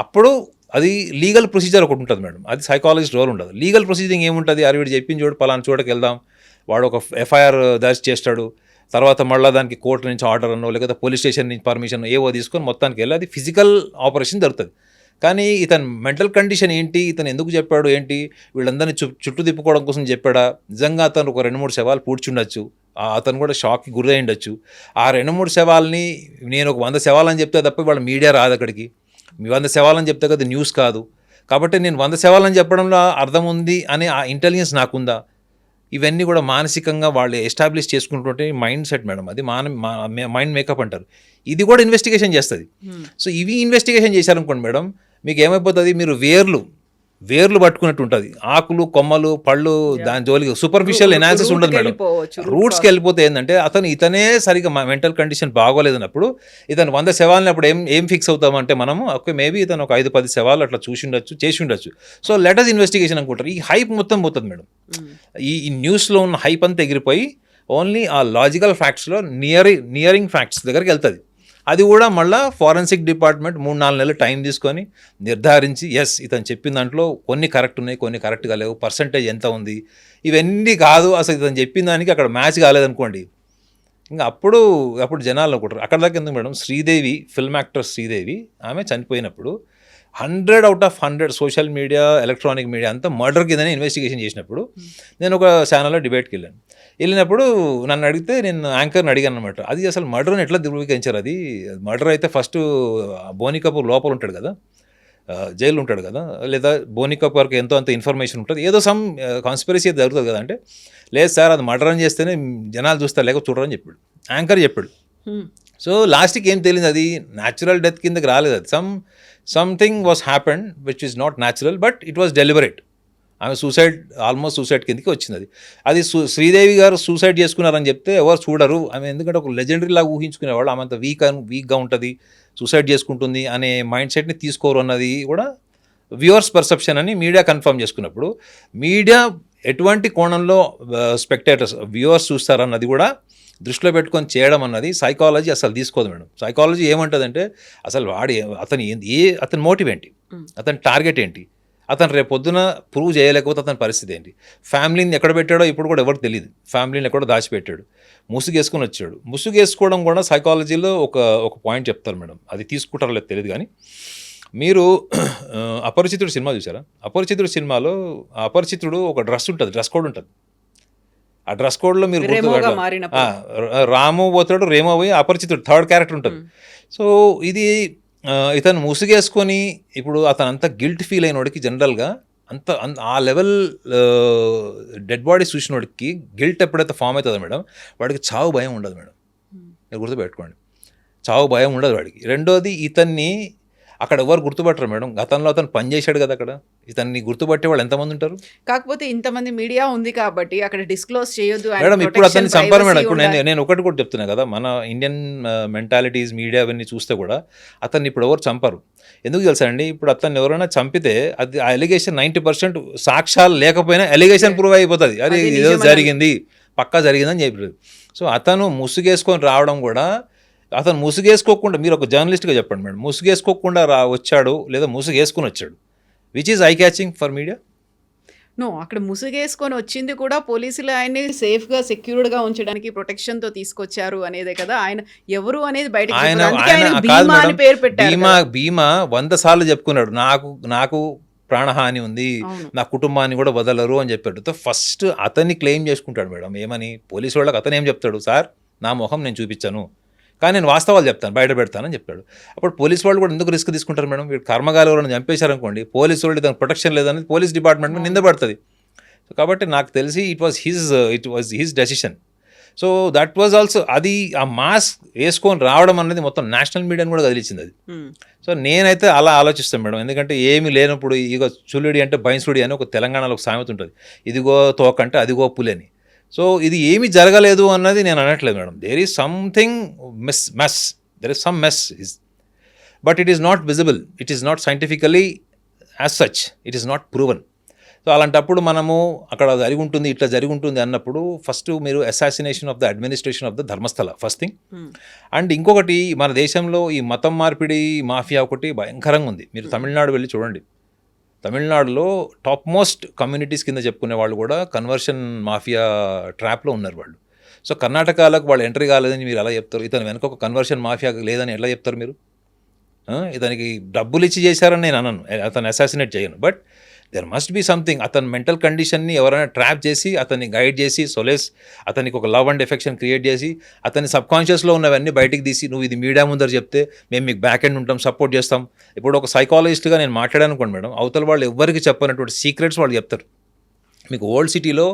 అప్పుడు అది లీగల్ ప్రొసీజర్ ఒకటి ఉంటుంది మేడం, అది సైకాలజిస్ట్ రోల్ ఉండదు. లీగల్ ప్రొసీజింగ్ ఏముంటుంది, అది వీడు చెప్పిన చోటు పలానా చోటకి వెళ్దాం, వాడు ఒక ఎఫ్ఐఆర్ దర్జ్ చేస్తాడు, తర్వాత మళ్ళీ దానికి కోర్టు నుంచి ఆర్డర్ అనో లేకపోతే పోలీస్ స్టేషన్ నుంచి పర్మిషన్ ఏవో తీసుకొని మొత్తానికి వెళ్ళి అది ఫిజికల్ ఆపరేషన్ జరుగుతుంది. కానీ ఇతని మెంటల్ కండిషన్ ఏంటి, ఇతను ఎందుకు చెప్పాడు ఏంటి, వీళ్ళందరినీ చుట్టూ తిప్పుకోవడం కోసం చెప్పాడా, నిజంగా అతను ఒక 2-3 శవాలు పూడ్చుండొచ్చు, అతను కూడా షాక్కి గురై ఉండొచ్చు. ఆ 2-3 శవాలని నేను ఒక 100 శవాలని చెప్తే తప్ప వాళ్ళ మీడియా రాదు అక్కడికి, మీ 100 శవాలని చెప్తే కదా న్యూస్ కాదు. కాబట్టి నేను 100 శవాలని చెప్పడంలో అర్థం ఉంది అనే ఆ ఇంటెలిజెన్స్ నాకుందా, ఇవన్నీ కూడా మానసికంగా వాళ్ళు ఎస్టాబ్లిష్ చేసుకుంటుంటే మైండ్ సెట్ మేడం, అది మైండ్ మేకప్ అంటారు. ఇది కూడా ఇన్వెస్టిగేషన్ చేస్తుంది. సో ఇవి ఇన్వెస్టిగేషన్ చేశారనుకోండి మేడం, మీకు ఏమైపోతుంది, మీరు వేర్లు పట్టుకున్నట్టు ఉంటుంది, ఆకులు కొమ్మలు పళ్ళు దాని జోలికి సూపర్ఫిషియల్ ఎనాలిసిస్ ఉండదు మేడం. రూట్స్కి వెళ్ళిపోతే ఏంటంటే ఇతనే సరిగ్గా మెంటల్ కండిషన్ బాగోలేదన్నప్పుడు ఇతను 100 శవాలని అప్పుడు ఏం ఫిక్స్ అవుతామంటే మనము ఓకే మేబీ ఇతను ఒక 5-10 శవాలు అట్లా చేసి ఉండొచ్చు. సో లెటస్ ఇన్వెస్టిగేషన్ అనుకుంటారు. ఈ హైప్ మొత్తం పోతుంది మేడం, ఈ న్యూస్లో ఉన్న హైప్ అంతా ఎగిరిపోయి ఓన్లీ ఆ లాజికల్ ఫ్యాక్ట్స్లో నియరింగ్ ఫ్యాక్ట్స్ దగ్గరికి వెళ్తుంది. అది కూడా మళ్ళీ ఫారెన్సిక్ డిపార్ట్మెంట్ 3-4 నెలలు టైం తీసుకొని నిర్ధారించి ఎస్ ఇతను చెప్పిన దాంట్లో కొన్ని కరెక్ట్ ఉన్నాయి, కొన్ని కరెక్ట్గా లేవు, పర్సంటేజ్ ఎంత ఉంది, ఇవన్నీ కాదు అసలు ఇతను చెప్పిన దానికి అక్కడ మ్యాచ్ కాలేదనుకోండి, ఇంకా అప్పుడు జనాలు అనుకుంటారు. అక్కడ దాకా ఎందుకు madam, Sridevi film actor Sridevi ఆమె చనిపోయినప్పుడు 100/100 సోషల్ మీడియా, ఎలక్ట్రానిక్ మీడియా అంతా మర్డర్ కిందనే ఇన్వెస్టిగేషన్ చేసినప్పుడు నేను ఒక ఛానల్లో డిబేట్కి వెళ్ళినప్పుడు నన్ను అడిగితే నేను యాంకర్ని అడిగాను అనమాట, అది అసలు మర్డర్ని ఎట్లా ధృవీకరించారు, అది మర్డర్ అయితే ఫస్ట్ బోనీ కపూర్ లోపల ఉంటాడు కదా, జైలు ఉంటాడు కదా, లేదా బోనీ కపూర్కి ఎంతో అంత ఇన్ఫర్మేషన్ ఉంటుంది, ఏదో సమ్ కాన్స్పిరసీ జరుగుతుంది కదా అంటే, లేదు సార్ అది మర్డర్ అని చేస్తేనే జనాలు చూస్తారు లేక చూడరని చెప్పాడు, యాంకర్ చెప్పాడు. సో లాస్ట్కి ఏం తెలియదు, అది న్యాచురల్ డెత్ కిందకి రాలేదు, అది something was happened which is not natural but it was deliberate. ఆమె ఆల్మోస్ట్ సూసైడ్ కిందకి వచ్చింది. అది శ్రీదేవి గారు సూసైడ్ చేసుకున్నారని చెప్తే ఎవరు చూడరు, ఆమె ఎందుకంటే ఒక లెజెండరీ లాగా ఊహించుకునేవాళ్ళు, ఆమె అంత వీక్గా ఉంటుంది, సూసైడ్ చేసుకుంటుంది అనే మైండ్ సెట్ని తీసుకోరు అన్నది కూడా వ్యూవర్స్ పర్సెప్షన్ అని మీడియా కన్ఫర్మ్ చేసుకున్నప్పుడు, మీడియా ఎటువంటి కోణంలో స్పెక్టేటర్స్ వ్యూవర్స్ చూస్తారన్నది కూడా దృష్టిలో పెట్టుకొని చేయడం అన్నది సైకాలజీ అసలు తీసుకోదు మేడం. సైకాలజీ ఏమంటుందంటే అసలు అతని మోటివ్ ఏంటి, అతని టార్గెట్ ఏంటి, అతను రేపు పొద్దున ప్రూవ్ చేయలేకపోతే అతని పరిస్థితి ఏంటి, ఫ్యామిలీని ఎక్కడ పెట్టాడో ఇప్పుడు కూడా ఎవరికి తెలియదు, ఫ్యామిలీని ఎక్కడో దాచిపెట్టాడు, ముసుగేసుకొని వచ్చాడు. ముసుగేసుకోవడం కూడా సైకాలజీలో ఒక పాయింట్ చెప్తారు మేడం, అది తీసుకుంటారో లేదు తెలియదు కానీ, మీరు అపరిచితుడు సినిమా చూసారా? అపరిచితుడు సినిమాలో అపరిచితుడు ఒక డ్రెస్ కోడ్ ఉంటుంది, ఆ డ్రెస్ కోడ్లో మీరు రాము పోతాడు, రేమో పోయి అపరిచితుడు థర్డ్ క్యారెక్టర్ ఉంటుంది. సో ఇది ఇతను ముసుగేసుకొని ఇప్పుడు అతను అంత గిల్ట్ ఫీల్ అయినోడికి జనరల్గా ఆ లెవెల్ డెడ్ బాడీస్ చూసినోడికి గిల్ట్ ఎప్పుడైతే ఫామ్ అవుతుందో మేడం, వాడికి చావు భయం ఉండదు మేడం, మీరు గుర్తుపెట్టుకోండి, చావు భయం ఉండదు వాడికి. రెండోది ఇతన్ని అక్కడ ఎవరు గుర్తుపట్టరు మేడం, గతంలో అతను పనిచేశాడు కదా అక్కడ, ఇతన్ని గుర్తుపట్టే వాళ్ళు ఎంతమంది ఉంటారు? కాకపోతే ఇంతమంది మీడియా ఉంది కాబట్టి అక్కడ డిస్క్లోజ్ చేయొద్దు మేడం. ఇప్పుడు అతన్ని చంపారు మేడం. ఇప్పుడు నేను ఒకటి కూడా చెప్తున్నా కదా, మన ఇండియన్ మెంటాలిటీస్ మీడియా అవన్నీ చూస్తే కూడా అతన్ని ఇప్పుడు ఎవరు చంపరు. ఎందుకు తెలుసా అండి, ఇప్పుడు అతన్ని ఎవరైనా చంపితే అది ఆ ఎలిగేషన్ 90% సాక్ష్యాలు లేకపోయినా ఎలిగేషన్ ప్రూవ్ అయిపోతుంది, అది ఏదో జరిగింది పక్కా జరిగిందని చెప్పారు. సో అతను ముసుగేసుకొని రావడం కూడా, అతను ముసుగేసుకోకుండా, మీరు ఒక జర్నలిస్ట్గా చెప్పండి మేడం, ముసుగేసుకోకుండా వచ్చాడు లేదా ముసుగేసుకొని వచ్చాడు, which is I catching for media? No, అక్కడ ముసుగేసుకొని వచ్చింది కూడా పోలీసులు ఆయన్ని సేఫ్గా సెక్యూర్డ్గా ఉంచడానికి ప్రొటెక్షన్తో తీసుకొచ్చారు అనేదే కదా, ఆయన ఎవరు అనేది బయటకు పేరు పెట్టారు. భీమా 100 సార్లు చెప్పుకున్నాడు, నాకు ప్రాణహాని ఉంది, నా కుటుంబాన్ని కూడా వదలరు అని చెప్పాడు. ఫస్ట్ అతన్ని క్లెయిమ్ చేసుకుంటాడు మేడం, ఏమని పోలీసు వాళ్ళకి అతను ఏం చెప్తాడు, సార్ నా మొహం నేను చూపించాను కానీ నేను వాస్తవాలు చెప్తాను, బయట పెడతానని చెప్తాడు. అప్పుడు పోలీసు వాళ్ళు కూడా ఎందుకు రిస్క్ తీసుకుంటారు మేడం? వీడు కర్మగాలు ఎవరైనా చంపేశారనుకోండి, పోలీసు వాళ్ళు దానికి ప్రొటెక్షన్ లేదని పోలీస్ డిపార్ట్మెంట్ మీద నిందపడుతుంది. సో కాబట్టి నాకు తెలిసి it was his decision. So that was also, అది ఆ మాస్క్ వేసుకొని రావడం అనేది మొత్తం నేషనల్ మీడియాని కూడా కదిలించింది అది. సో నేనైతే అలా ఆలోచిస్తాను మేడం, ఎందుకంటే ఏమీ లేనప్పుడు ఇగో చుల్లుడి అంటే బైన్సుడి అని ఒక తెలంగాణలో ఒక సామెత ఉంటుంది, ఇదిగో తోకంటే అదిగో పులని. సో ఇది ఏమీ జరగలేదు అన్నది నేను అనట్లేదు madam, there is something there is some mess, but it is not visible, it is not scientifically as such, it is not proven. So అలాంటప్పుడు మనము అక్కడ జరిగి ఉంటుంది, ఇట్లా జరిగి ఉంటుంది అన్నప్పుడు ఫస్ట్ మీరు assassination of the administration of the Dharmasthala first thing. And ఇంకొకటి, మన దేశంలో ఈ మతం మార్పిడి మాఫియా ఒకటి భయంకరంగా ఉంది. మీరు తమిళనాడు వెళ్ళి చూడండి, తమిళనాడులో టాప్ మోస్ట్ కమ్యూనిటీస్ కింద చెప్పుకునే వాళ్ళు కూడా కన్వర్షన్ మాఫియా ట్రాప్లో ఉన్నారు వాళ్ళు. సో కర్ణాటకలోకి వాళ్ళు ఎంట్రీ కాలేదని మీరు ఎలా చెప్తారు? ఇతను వెనక ఒక కన్వర్షన్ మాఫియా లేదని ఎట్లా చెప్తారు మీరు? ఇతనికి డబ్బులు ఇచ్చి చేశారని నేను అనను, అతను అసాసినేట్ చేయను, but there must be something. అతని మెంటల్ కండిషన్ని ఎవరైనా ట్రాప్ చేసి అతన్ని గైడ్ చేసి సొలేస్, అతనికి ఒక లవ్ అండ్ ఎఫెక్షన్ క్రియేట్ చేసి అతని సబ్కాన్షియస్లో ఉన్నవన్నీ బయటికి తీసి నువ్వు ఇది మీడియా ముందర చెప్తే మేము మీకు బ్యాక్ ఎండ్ ఉంటాం, సపోర్ట్ చేస్తాం. ఇప్పుడు ఒక సైకాలజిస్ట్గా నేను మాట్లాడాను అనుకోండి మేడం, అవతల వాళ్ళు ఎవరికి చెప్పనటువంటి సీక్రెట్స్ వాళ్ళు చెప్తారు. మీకు ఓల్డ్ సిటీలో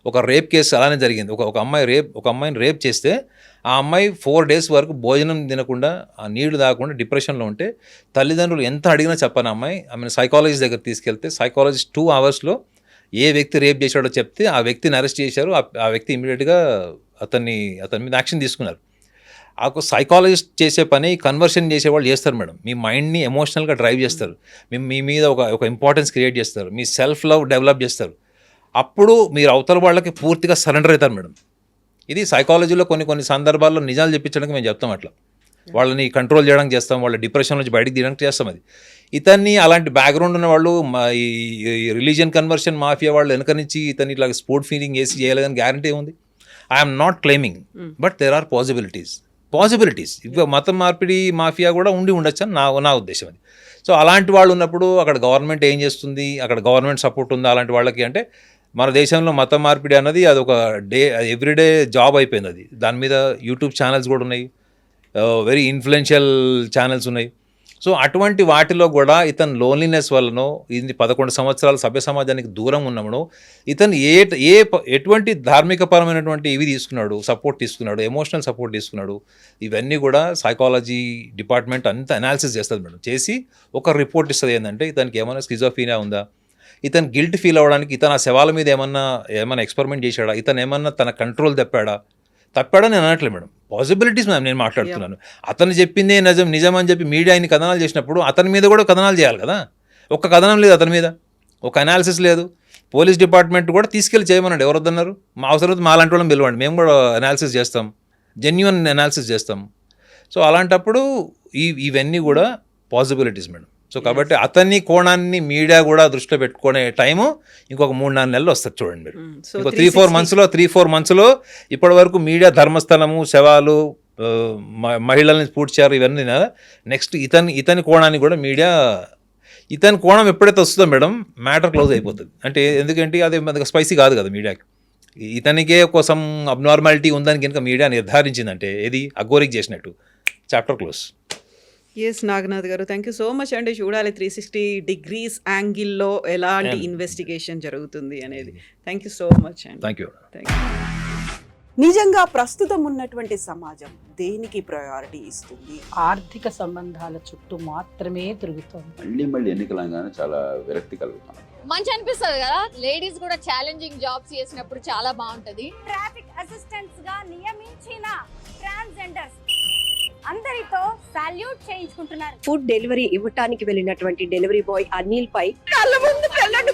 ఒక రేప్ కేసు అలానే జరిగింది. ఒక అమ్మాయిని రేప్ చేస్తే ఆ అమ్మాయి 4 days వరకు భోజనం తినకుండా, ఆ నీళ్లు తాగకుండా డిప్రెషన్లో ఉంటే తల్లిదండ్రులు ఎంత అడిగినా చెప్పని అమ్మాయి ఆమెను సైకాలజిస్ట్ దగ్గర తీసుకెళ్తే సైకాలజిస్ట్ 2 hours ఏ వ్యక్తి రేప్ చేశాడో చెప్తే ఆ వ్యక్తిని అరెస్ట్ చేశారు. ఆ వ్యక్తి ఇమీడియట్గా అతని మీద యాక్షన్ తీసుకున్నారు. ఆ సైకాలజిస్ట్ చేసే పని కన్వర్షన్ చేసేవాళ్ళు చేస్తారు మేడం. మీ మైండ్ని ఎమోషనల్గా డ్రైవ్ చేస్తారు, మీ మీద ఒక ఇంపార్టెన్స్ క్రియేట్ చేస్తారు, మీ సెల్ఫ్ లవ్ డెవలప్ చేస్తారు. అప్పుడు మీరు అవతల వాళ్ళకి పూర్తిగా సరెండర్ అవుతారు మేడం. ఇది సైకాలజీలో కొన్ని సందర్భాల్లో నిజాలు చెప్పించడానికి మేము చెప్తాం అట్లా. వాళ్ళని కంట్రోల్ చేయడానికి చేస్తాం, వాళ్ళ డిప్రెషన్ నుంచి బయటకు తీయడానికి చేస్తాం. అది ఇతన్ని అలాంటి బ్యాక్గ్రౌండ్ ఉన్న వాళ్ళు ఈ రిలీజియన్ కన్వర్షన్ మాఫియా వాళ్ళు వెనక నుంచి ఇతన్ని ఇట్లా స్పోర్ట్ ఫీలింగ్ వేసి చేయలేదని గ్యారంటీ ఉంది. I'm not claiming, but there are possibilities. ఇక మతం మార్పిడి మాఫియా కూడా ఉండొచ్చు అని నా ఉద్దేశం. అది సో అలాంటి వాళ్ళు ఉన్నప్పుడు అక్కడ గవర్నమెంట్ ఏం చేస్తుంది, అక్కడ గవర్నమెంట్ సపోర్ట్ ఉందా అలాంటి వాళ్ళకి అంటే? మన దేశంలో మతం మార్పిడి అన్నది అది ఒక ఎవ్రీడే జాబ్ అయిపోయింది. అది దాని మీద యూట్యూబ్ ఛానల్స్ కూడా ఉన్నాయి, వెరీ ఇన్ఫ్లుయెన్షియల్ ఛానల్స్ ఉన్నాయి. సో అటువంటి వాటిలో కూడా ఇతను లోన్లీనెస్ వల్లనో, ఇది 11 సంవత్సరాలు సభ్య సమాజానికి దూరం ఉన్నామనో, ఇతను ఎటువంటి ధార్మికపరమైనటువంటి ఇవి తీసుకున్నాడు, సపోర్ట్ తీసుకున్నాడు, ఎమోషనల్ సపోర్ట్ తీసుకున్నాడు, ఇవన్నీ కూడా సైకాలజీ డిపార్ట్మెంట్ అంతా అనాలిసిస్ చేస్తుంది మేడం. చేసి ఒక రిపోర్ట్ ఇస్తుంది. ఏంటంటే ఇతనికి ఏమైనా స్కిజోఫీనియా ఉందా, ఇతను గిల్ట్ ఫీల్ అవ్వడానికి ఇతను ఆ శవాల మీద ఏమన్నా ఎక్స్పెరిమెంట్ చేశాడా, ఇతను ఏమన్నా తన కంట్రోల్ తప్పాడని నేను అనట్లేదు మేడం. పాసిబిలిటీస్ నేను మాట్లాడుతున్నాను. అతను చెప్పిందే నిజం అని చెప్పి మీడియా ఇన్ని కథనాలు చేసినప్పుడు అతని మీద కూడా కథనాలు చేయాలి కదా. ఒక్క కథనం లేదు అతని మీద, ఒక అనాలిసిస్ లేదు. పోలీస్ డిపార్ట్మెంట్ కూడా తీసుకెళ్ళి చేయమన్నాడు. ఎవరు వద్దన్నారు? మా అవసరం మా లాంటి వాళ్ళని పిలవండి, మేము కూడా అనాలిసిస్ చేస్తాం, జెన్యున్ అనాలిసిస్ చేస్తాం. సో అలాంటప్పుడు ఇవన్నీ కూడా పాసిబిలిటీస్ మేడం. సో కాబట్టి అతన్ని కోణాన్ని మీడియా కూడా దృష్టిలో పెట్టుకునే టైము ఇంకొక 3-4 నెలలు వస్తుంది చూడండి మీరు. ఇంకో 3-4 మంత్స్లో ఇప్పటి వరకు మీడియా ధర్మస్థలము, శవాలు, మహిళల్ని పూడ్చారు, ఇవన్నీ నెక్స్ట్ ఇతని కోణాన్ని కూడా మీడియా, ఇతని కోణం ఎప్పుడైతే వస్తుందో మేడం మ్యాటర్ క్లోజ్ అయిపోతుంది. అంటే ఎందుకంటే అది స్పైసీ కాదు కదా మీడియాకి. ఇతనికే కోసం అబ్నార్మాలిటీ ఉందని కనుక మీడియా నిర్ధారించిందంటే ఏది అఘోరికి చేసినట్టు, చాప్టర్ క్లోజ్. ఎస్ నాగనాథ్ గారు, థ్యాంక్ యూ సో మచ్ అండి. చూడాలి 360 degrees యాంగిల్లో ఎలాంటి ఇన్వెస్టిగేషన్ జరుగుతుంది అనేది. థ్యాంక్ యూ సో మచ్ అండి. Thank you. నిజంగా ప్రస్తుతం ఉన్నటువంటి సమాజం దేనికి ప్రయారిటీ ఇస్తుంది? ఆర్థిక సంబంధాల చుట్టూ మాత్రమే తిరుగుతోంది. మళ్ళీ ఎన్నికలంగానే చాలా విరక్తి కలుగుతాం. మంచి అనిపిస్తుంది కదా, లేడీస్ కూడా ఛాలెంజింగ్ జాబ్స్ చేసినప్పుడు చాలా బాగుంటది. ట్రాఫిక్ అసిస్టెంట్స్ గా నియమించిన ట్రాన్స్జెండర్స్ అందరితో సాల్యూట్ చేయించుకుంటున్నారు. ఫుడ్ డెలివరీ ఇవ్వటానికి వెళ్ళినటువంటి డెలివరీ బాయ్ అనిల్ పై కళ్ళ ముందు పెళ్ళండి